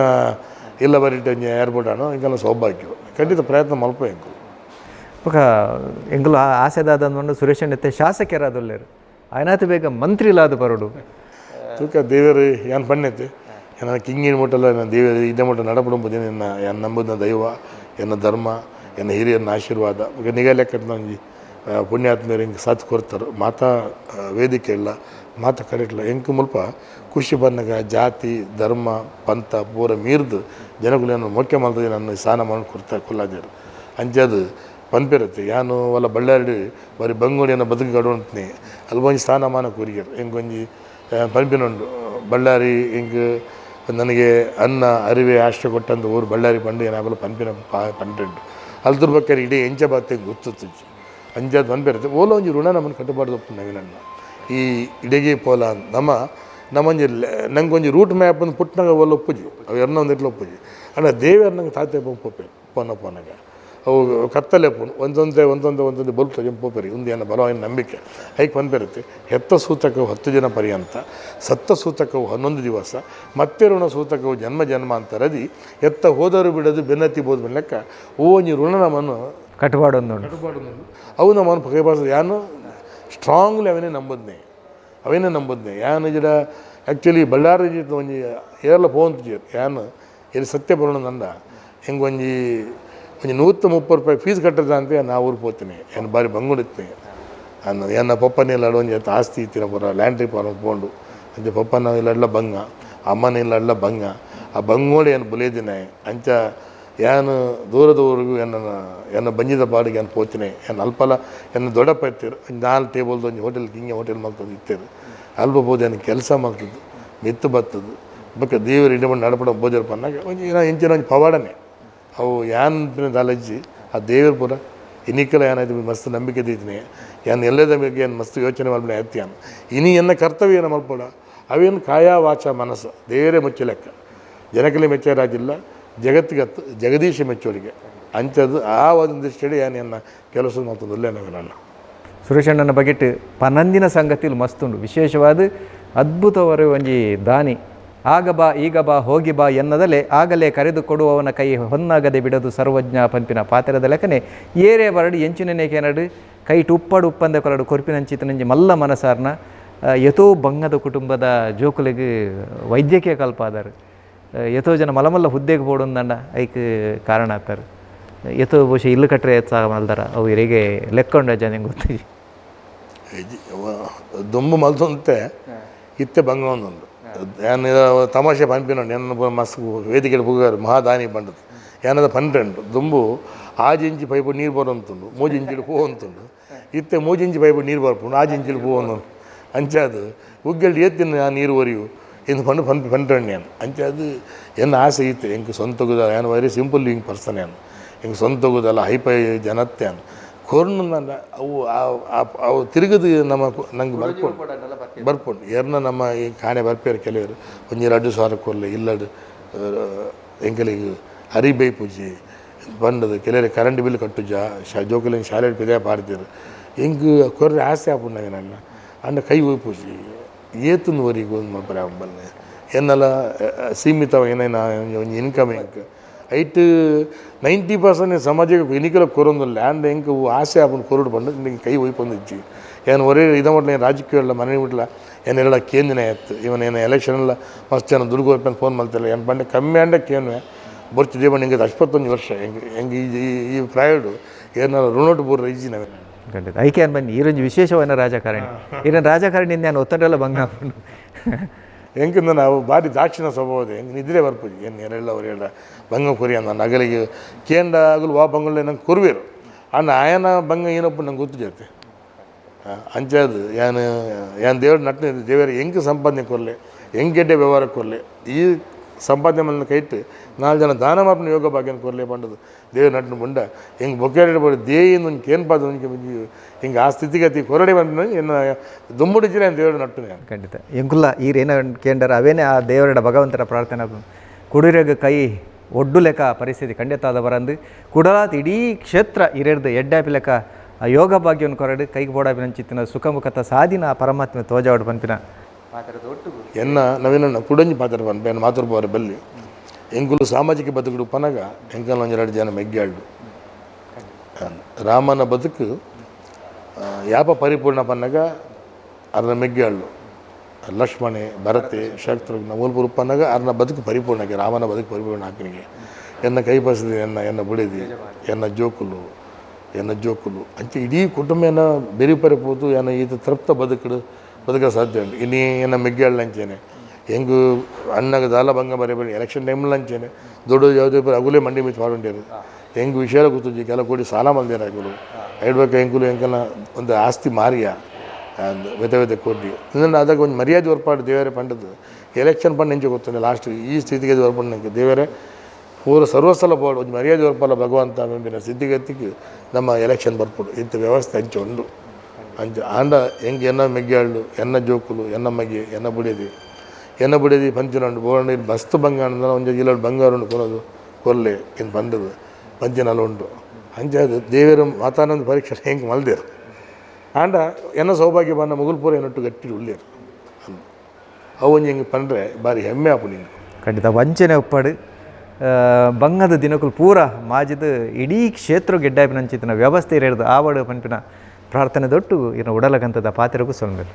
ಇಲ್ಲ ಬರೀಟ್ ಒಂಜಿ ಏರ್ಪೋರ್ಟ್ ಆನೋ ಹಿಂಗೆಲ್ಲ ಸೌಭಾಗ್ಯ ಖಂಡಿತ ಪ್ರಯತ್ನ ಮಲ್ಪ ಹೆಂಗೆ ఒక ఎంగులు ఆశదాదండు సురేష్ ఎత్తే శాసకరాదులేరు ఆయనతో ಬೇಗ ಮಂತ್ರಿ ಇಲ್ಲಾದ ಬರೋಡು ತೂಕ ದೇವರು ಏನು ಪಣ್ಣೈತೆ ನನ್ನ ಕಿಂಗಿನ ಮುಟ್ಟಲ್ಲ ನನ್ನ ದೇವರು ಇದೇ ಮುಟ್ಟ ನಡಪಡುಂಬುದೇನೆ ಎನ್ನ ನಂಬುದ ದೈವ ಎನ್ನ ಧರ್ಮ ಎನ್ನ ಹಿರಿಯರನ್ನ ಆಶೀರ್ವಾದ ಈಗ ನಿಗಾ ಲೆಕ್ಕ ನಂಗೆ ಪುಣ್ಯಾತ್ಮರು ಹಿಂಗೆ ಸಾಥ್ ಕೊಡ್ತಾರೆ ಮಾತಾ ವೇದಿಕೆ ಇಲ್ಲ ಮಾತಾ ಕರೆಕ್ಟ್ಲ ಹೆಂಗೆ ಮುಲ್ಪ ಖುಷಿ ಬಂದಾಗ ಜಾತಿ ಧರ್ಮ ಪಂಥ ಪೂರ ಮೀರ್ದು ಜನಗಳೇನು ಮೊಕ್ಕೆ ಮಾಡ್ತದೆ ನನ್ನ ಸ್ನಾನ ಮಾಡಿ ಕೊಲ್ಲಾದೇರು ಅಂಚದು ಪನ್ಪಿರುತ್ತೆ ಯಾನು ಒಲ್ಲ ಬಳ್ಳಾರಿ ಬರೀ ಬಂಗೋಡಿಯನ್ನು ಬದುಕಿ ಗಡುವಂತನಿ ಅಲ್ಗೊಂಜಿ ಸ್ಥಾನಮಾನ ಕೂರಿಗೆರು ಹೆಂಗೊಂಜಿ ಪನ್ಪಿನುಂಡು ಬಳ್ಳಾರಿ ಹಿಂಗೆ ನನಗೆ ಅನ್ನ ಅರಿವೆ ಆಶ್ರಯ ಕೊಟ್ಟಂತ ಊರು ಬಳ್ಳಾರಿ ಪಂಡು ಏನಾಗಲ್ಲ ಪನ್ಪಿನ ಪಂಟೆಂಡು ಅಲ್ದ್ರ ಬೇಕಾರೆ ಇಡೀ ಎಂಚ ಬಾತೆ ಗೊತ್ತು ಅಂಜಾದ ಪನ್ಪಿರುತ್ತೆ ಓಲ ಒಂಜಿ ಋಣ ನಮ್ಮನ್ನು ಕಟ್ಟಬಾರ್ದು ನವೀನನ್ನ ಈ ಇಡಗಿ ಪೋಲ ನಮ್ಮೊಂಜಿ ನಂಗೊಂಜಿ ರೂಟ್ ಮ್ಯಾಪ್ ಒಂದು ಪುಟ್ನಾಗ ಒಲ್ಲ ಒಪ್ಪುಜಿ ಅವು ಎರಡೊಂದು ಇಟ್ಲು ಒಪ್ಪುಜಿ ಅಲ್ಲ ದೇವ್ರು ನಂಗೆ ತಾತೆ ಪೋಪೆ ಪೋನಾಗ ಅವು ಕತ್ತಲೆ ಪೋನು ಒಂದೊಂದೇ ಬಲ್ಪ್ ಪೋಪರಿ ಒಂದು ಏನು ಬಲವಾದ ನಂಬಿಕೆ ಹೈಕ್ ಬಂದ್ಬಿರುತ್ತೆ. ಹೆತ್ತ ಸೂತಕವು 10 ದಿನ ಪರ್ಯಂತ, ಸತ್ತ ಸೂತಕವು 11 ದಿವಸ, ಮತ್ತೆ ಋಣ ಸೂತಕವು ಜನ್ಮ ಜನ್ಮಾಂತರದಿ ಎತ್ತ ಹೋದರೂ ಬಿಡದು ಬೆನ್ನತ್ತಿ ಬೋದು ಲೆಕ್ಕ ಓಂಜಿ ಋಣ ನಮ್ಮನ್ನು ಕಟ್ಟುಪಾಡೊಂದು ಅವು ನಮ್ಮನ್ನು ಪகைபாசு ಯಾನು ಸ್ಟ್ರಾಂಗ್ಲಿ ಅವನೇ ನಂಬುದ್ನೆ ಯಾನು ಜಡ ಆ್ಯಕ್ಚುಲಿ ಬಳ್ಳಾರಿ ಜಿತ್ತು ಒಂಜಿ ಏರ್ಲ ಪೋಂತು ಯಾನು ಇಲ್ಲಿ ಸತ್ಯ ಬರೋಣ ನಂದ ಹೆಂಗೆ ಒಂಜಿ 130 ರೂಪಾಯಿ ಫೀಸ್ ಕಟ್ಟದ ಅಂತ ನಾ ಊರು ಹೋಗ್ತೀನಿ ಏನು ಬಾರಿ ಬಂಗುಡಿತ್ತೀನಿ ನಾನು ಏನ ಪಪ್ಪನ ಇಲ್ಲ ಒಂಜಿ ಆಸ್ತಿ ಇತ್ತಿನ ಪೂರ ಲ್ಯಾಂಡ್ರಿ ಫಾರ್ಮ್ ಪೋಂಡು ಅಂಚೆ ಪಪ್ಪನ ಇಲ್ಲೆಲ್ಲ ಬಂಗ ಅಮ್ಮನ ಇಲ್ಲೆಲ್ಲ ಬಂಗ ಆ ಬಂಗೋಡಿ ಏನು ಬುಲೇದಿನ ಅಂಚ ಏನು ದೂರದವರೆಗೂ ಎನ್ನ ಬಂಜಿದ ಪಾಡಿಗೆ ಏನು ಪೋತಿನಿ ಏನು ಅಲ್ಪಲ ಎನ್ನ ದೊಡ್ಡಪ್ಪ ಇರ್ತೀರು 4 ಟೇಬಲ್ದು ಒಂದು ಹೋಟೆಲ್ ಮಲ್ತದ್ದು ಇತ್ತೇರು ಅಲ್ಪ ಬೋದು ಏನು ಕೆಲಸ ಮಾಡ್ತದ್ದು ಮಿತ್ತು ಬರ್ತದ್ದು ಬಕ್ಕ ದೇವರು ಇಡಮಂಡು ನಡಪಡ ಬೋದಿರ ಪನ್ನಾಗ ಒಂಜಿ ಇಂಚಿನ ಒಂದು ಪವಾಡನೆ ಅವು ಯಾನ್ ದಾಲಜ್ಜಿ ಆ ದೇವ್ರ ಪೂರ ಇನ್ನಿಕ್ಕಲ ಏನಾಯ್ತು ಮಸ್ತ್ ನಂಬಿಕೆ ದೀತಿನಿ ಏನು ಎಲ್ಲದ ಬಗ್ಗೆ ಏನು ಮಸ್ತ್ ಯೋಚನೆ ಮಾಡ್ಬಿಡ ಎತ್ತಿಯಾನು ಇನಿ ಎನ್ನ ಕರ್ತವ್ಯ ಏನು ಮಲ್ಪಡ ಅವೇನು ಕಾಯ ವಾಚ ಮನಸ್ಸು ದೇವರೇ ಮುಚ್ಚ ಲೆಕ್ಕ ಜನಕಲಿ ಮೆಚ್ಚರಾಗಿಲ್ಲ ಜಗತ್ತಿಗತ್ತು ಜಗದೀಶ ಮೆಚ್ಚೋಳಿಗೆ ಅಂಚದು ಆ ಒಂದು ದೃಷ್ಟಿಯಲ್ಲಿ ಏನು ಕೆಲಸ ಮಾಡ್ತದೆ ಒಳ್ಳೆ ನಾನು ಸುರೇಶಣ್ಣನ ಬಗೆಟ್ ಪನಂದಿನ ಸಂಗತಿಲು ಮಸ್ತುಂಡು ವಿಶೇಷವಾದ ಅದ್ಭುತವರ ಒಂಜಿ ದಾನಿ ಆಗ ಬಾ ಈಗ ಬಾ ಹೋಗಿ ಬಾ ಎನ್ನದಲೇ ಆಗಲೇ ಕರೆದು ಕೊಡುವವನ ಕೈ ಹೊನ್ನಾಗದೆ ಬಿಡದು ಸರ್ವಜ್ಞ ಪಂಪಿನ ಪಾತ್ರದ ಲೆಕ್ಕನೆ ಏರೇ ಬರಡು ಎಂಚಿನೇ ಕೇನಡು ಕೈಟ್ ಉಪ್ಪಂದೆ ಕೊರಡು ಕೊರ್ಪಿನಂಚಿತನಂಜಿ ಮಲ್ಲ ಮನಸಾರ್ನ ಎತೋ ಬಂಗದ ಕುಟುಂಬದ ಜೋಕುಲಿಗೆ ವೈದ್ಯಕೀಯ ಕಲ್ಪಾದರು ಎತೋ ಜನ ಮಲಮಲ್ಲ ಹುದ್ದೆಗೆ ಬೋಡೊಂದಂಡ ಐಕ್ ಕಾರಣ ಆಗ್ತಾರೆ ಎತೋ ಬಹುಶಃ ಇಲ್ಲು ಕಟ್ಟರೆ ಎತ್ತ ಮಲ್ದಾರ ಅವು ಇರಿಗೆ ಲೆಕ್ಕೊಂಡ ಜನ ಗೊತ್ತಿ ದುಂಬು ಮಲ್ತಂತೆ ಇತ್ತೆ ಬಂಗ ಒಂದೊಂದು ಏನು ತಮಾಷೆ ಪಂಪಿನೊಂಡು ಏನು ಮಸ್ತ್ ವೇದಿಕೆ ಹೋಗಾರು ಮಹಾದಾನಿ ಬಂಡದು ಏನದ 12 ದುಂಬು 6 ಇಂಚಿ ಪೈಪು ನೀರು ಬರೋಂತುಂಡು 3 ಇಂಚಿಡು ಪೂ ಅಂತುಂಡು ಇತ್ತೆ 3 ಇಂಚಿ ಪೈಪು ನೀರು ಬರ್ಪುಂಡು 6 ಇಂಚಿಡು ಪೂ ಒಂದೊಂದು ಅಂಚಾದು ಉಗ್ಗೆಲ್ಡು ಎತ್ತಿನ ಆ ನೀರು ಒರಿಯು ಎಂದು ಪಂಡ್ರೆಂಡು ಏನು ಅಂಚಾದು ಏನು ಆಸೆ ಇತ್ತು ಹೆಂಗೆ ಸ್ವಂತಗುದ ಏನು ವೆರಿ ಸಿಂಪಲ್ ಲಿವಿಂಗ್ ಪರ್ಸನ್ ಏನು ಹಿಂಗೆ ಸ್ವಂತಗುದಲ್ಲ ಹೈಪೈ ಜನತ್ತೆ ಅನು ಕೊರ್ನು ನನ್ನ ಅವು ತಿರುಗದು ನಮ್ಮ ನಂಗೆ ಬರ್ಪುಂಡು ಏರ್ನ ನಮ್ಮ ಈ ಕಾಣೆ ಬರ್ಪೇರು ಕೆಲವರು 1-2 ಕೊರ್ಲೆ ಇಲ್ಲಡು ಎಂಕಲಿಗೆ ಹರಿಬೈ ಪೂಜೆ ಬಂಡದು ಕೆಲವರು ಕರೆಂಟ್ ಬಿಲ್ ಕಟ್ಟು ಜೋಕಲಿಂಗ್ ಶಾಲೆ ಪಿದೇ ಪಾಡ್ತೀರು ಹಿಂಗೆ ಕೊರ್ರೆ ಆಸೆ ಆಪುಂಡ ನನ್ನ ಅಂಡ ಕೈ ಹೋಗಿ ಪೂಜೆ ಏತುವರೆಗೂ ಒಂದು ಮಲ್ಪರೆ ಬನ್ನಿ ಏನೆಲ್ಲ ಸೀಮಿತ ಏನೇನು ಇನ್ಕಮ್ ಹೆಂಗೆ ಐಟ್ 90% ಸಮಾಜಕ್ಕೆ ಎನ್ನಿಕಲ ಕೊರೊಂದಿಲ್ಲ ಆ್ಯಂಡ್ ಹೆಂಗೆ ಆಸೆ ಆಪನ್ನು ಕೊರಡು ಬಂದು ನಿಂಗೆ ಕೈ ಒಯ್ಪಂದು ಇಜ್ಜಿ ಏನು ಒರೇ ಇದ ಮಟ್ಲ ರಾಜಕೀಯ ಇಲ್ಲ ಮನೆ ಬಿಡ್ಲ ಏನೆಲ್ಲ ಕೇಂದಿನ ಎತ್ತು ಇವನೇನು ಎಲೆಕ್ಷನ್ ಎಲ್ಲ ಮಸ್ತ್ ಜನ ದುಡ್ಡು ಹೋಗ್ಕೊಂಡು ಫೋನ್ ಮಾಡ್ತಿಲ್ಲ ಏನು ಬಂಡೆ ಕಮ್ಮಿ ಅಂಡೆ ಕೇನ್ವೆ ಬರ್ತಿ ದೇವಣ್ಣ ಹಿಂಗೆ 21 ವರ್ಷ ಹೆಂಗೆ ಈ ಪ್ರಾಯಡು ಏನಾರು ಋಣೋಟು ಬೋರ್ ಇಜ್ಜಿ ನಾವೇ ಖಂಡಿತ ಐಕೆ ಅನ್ ಬನ್ನಿ ಈರೊಂದು ವಿಶೇಷವಾದ ರಾಜಕಾರಣಿ ಇದನ್ನು ರಾಜಕಾರಣಿಯಿಂದ ನಾನು ಒತ್ತಡಲ್ಲ ಬಂಗ ಹೆಂಗಿಂದ ನಾವು ಭಾರಿ ದಾಕ್ಷಿಣ ಸ್ವಭಾವದ ಹೆಂಗೆ ನಿದ್ರೆ ಬರ್ಪುಜಿ ಏನು ಏನೆಲ್ಲ ಅವ್ರು ಹೇಳ ಬಂಗ ಕೊರಿ ಅಂದ ನಗಲಿಗೆ ಕೇಂದ್ರ ಆಗಲು ವಾ ಬಂಗಳೆ ನಂಗೆ ಕೊರ್ವೇರು ಅಣ್ಣ ಆಯನ ಬಂಗ ಏನಪ್ಪ ನಂಗೆ ಗೊತ್ತು ಜೊತೆ ಅಂಚದು ಏನು ದೇವ್ರ ನಟ್ಟ ದೇವರ ಹೆಂಗೆ ಸಂಪಾದನೆ ಕೊರಲೆ ಹೆಂಗೆ ಗೆಡ್ಡೆ ವ್ಯವಹಾರ ಕೊರಲೆ ಈ ಸಂಪಾದನೆ ಮೇಲೆ ಕೈಟ್ಟು 4 ಜನ ದಾನ ಮಾಪನ ಯೋಗ ಭಾಗ್ಯನ ಕೊರಲೆ ಬಂಡದು ದೇವ್ರ ನಟ್ಟನ ಮುಂಡ ಹೆಂಗೆ ಬೊಕ್ಕೇರಿಡ್ಬೋದು ದೇಯಿಂದ ಒಂದು ಕೇನ್ಪಾದ ಹಿಂಗೆ ಆ ಸ್ಥಿತಿಗತಿ ಕೊರಡೆ ಬಂದ ಏನು ದುಂಬುಡಿಜಿನ ದೇವ್ರ ನಟ್ಟನೆ ಖಂಡಿತ ಎಂಕುಲ್ಲ ಈರೇನೋ ಕೇಂದ್ರ ಅವೇನೇ ಆ ದೇವರ ಭಗವಂತರ ಪ್ರಾರ್ಥನೆ ಕುಡಿರೆಗ ಕೈ ಒಡ್ಡು ಲೆಕ್ಕ ಪರಿಸ್ಥಿತಿ ಖಂಡಿತ ಆದ ಬರಂದು ಕುಡಲಾತ್ ಇಡೀ ಕ್ಷೇತ್ರ ಹಿರಿಯರ್ದು ಎಡ್ಡಾಪಿ ಲೆಕ್ಕ ಆ ಯೋಗ ಭಾಗ್ಯವನ್ನು ಕೊರಡು ಕೈಗೆ ಬೋಡಾಪಿನಂಚಿತ್ತಿನ ಸುಖಮುಖತ ಸಾಧಿನ ಪರಮಾತ್ಮ ತೋಜಾವಡು ಪಂಪಿನ ಎನ್ನ ನವೀನ ಕುಡಂಜಿ ಪಾತ್ರ ಪನ್ಪೇನು ಮಾತೃಪವರ ಬಲ್ಲಿ ಎಂಕುಲು ಸಾಮಾಜಿಕ ಬದುಕುಡು ಪನಗ ಎಂಕಲ್ 1-2 ಜನ ಮೆಗ್ಗಾಳ್ಡು ರಾಮನ ಬದುಕು ಯಾಪ ಪರಿಪೂರ್ಣ ಪನ್ನಗ ಅರ್ನ ಮೆಗ್ಗಾಳು ಲಕ್ಷ್ಮಣೆ ಭರತೆ ಶತ್ರುಘ್ನ ಮೂಲಪುರ ಪನ್ನಗ ಅರ್ನ ಬದುಕು ಪರಿಪೂರ್ಣಕ್ಕೆ ರಾಮನ ಬದುಕು ಪರಿಪೂರ್ಣ ಹಾಕಿನಿಗೆ ಎನ್ನ ಕೈ ಬಸದಿ ಎನ್ನ ಬುಡಿದಿ ಎನ್ನ ಜೋಕುಲು ಅಂಚೆ ಇಡೀ ಕುಟುಂಬನ ಬೆರಿಪರಿಪೋದು ಏನ ಇದು ತೃಪ್ತ ಬದುಕ ಸಾಧ್ಯ ಉಂಟು ಇನ್ನೀ ಏನ ಮೆಗ್ಗಾಳು ಅಂಚೇನೆ ಹೆಂಗೆ ಅಣ್ಣಗ ದಾಲ ಭಂಗ ಬರೀಬೇಡಿ ಎಲೆಕ್ಷನ್ ಟೈಮಲ್ಲಿ ಅಂಚೇನೆ ದೊಡ್ಡ ಯಾವುದೇ ಅಗುಲೇ ಮಂಡಿ ಮಿತ್ ಮಾಡಿರು ಹೆಂಗೆ ವಿಷಯ ಗೊತ್ತಿದ್ದಿ ಕೆಲ ಕೋಟಿ ಸಾಲ ಮಲ್ದಿರ ಆಗಲು ಹೇಳ್ಬೇಕು ಹೆಂಕಲ ಒಂದು ಆಸ್ತಿ ಮಾರಿಯ ವ್ಯತೆ ಕೋಟಿ ಇನ್ನೊಂದು ಅದಕ್ಕೆ ಒಂದು ಮರ್ಯಾದೆ ಹೊರಪಾಡು ದೇವರೇ ಪಂಡದು ಎಲೆಕ್ಷನ್ ಪಂಡು ಹೆಂಚೆ ಗೊತ್ತಿಲ್ಲ ಲಾಸ್ಟ್ ಈ ಸ್ಥಿತಿಗೆ ಹೊರಪಂಡು ನಂಗೆ ದೇವರೇ ಪೂರ ಸರ್ವಸ್ಥಲ ಬೋರ್ಡ್ ಒಂದು ಮರ್ಯಾದೆ ಹೊರಪಲ್ಲ ಭಗವಂತ ಮೆಂಬಿನ ಸ್ಥಿತಿಗತಿಗೆ ನಮ್ಮ ಎಲೆಕ್ಷನ್ ಬರ್ಪಡು ಇಂಥ ವ್ಯವಸ್ಥೆ ಹಂಚೆ ಉಂಡು ಆಂಡ ಹೆಂಗೆ ಎನ್ನ ಮೆಗ್ಗಾಳು ಎನ್ನ ಜೋಕುಲು ಎನ್ನ ಮಗೆ ಎನ್ನ ಬುಡಿದಿ ಪಂಚಿನಂಡು ಬೋರ್ಡ್ ಮಸ್ತ್ ಬಂಗಾಣ ಒಂದು 7 ಬಂಗಾರ ಉಂಡು ಕೊನೋದು ಕೊಲ್ಲೆ ಇನ್ನು ಬಂದದು ಪಂಚಿನಲ್ಲಿ ಉಂಟು ಅಂಚಾದ ದೇವರ ಮಾತಾನಂದ ಪರೀಕ್ಷೆ ಹೆಂಗೆ ಮಲ್ದೇರು ಆಂಡ ಎನ್ನ ಸೌಭಾಗ್ಯ ಬಂದ ಮುಗುಲ್ಪುರ ಏನೊಟ್ಟು ಗಟ್ಟಿ ಉಳ್ಳೇರು ಅವು ಹಿಂಗೆ ಪಂಡ್ರೆ ಭಾರಿ ಹೆಮ್ಮೆ ಆಪು ನೀನು ಖಂಡಿತ ವಂಚನೆ ಒಪ್ಪಾಡು ಬಂಗದ ದಿನಕ್ಕೂ ಪೂರ ಮಾಜಿದ ಇಡೀ ಕ್ಷೇತ್ರ ಗೆಡ್ಡಾಪಿನಂಚಿತ್ತಿನ ವ್ಯವಸ್ಥೆ ಇರೋದು ಆವಡು ಪಂಪಿನ ಪ್ರಾರ್ಥನೆ ದೊಟ್ಟು ಇನ್ನು ಉಡಲಗಂತದ ಪಾತಿರಗೂ ಸೊಲ್ಮೇಲೆ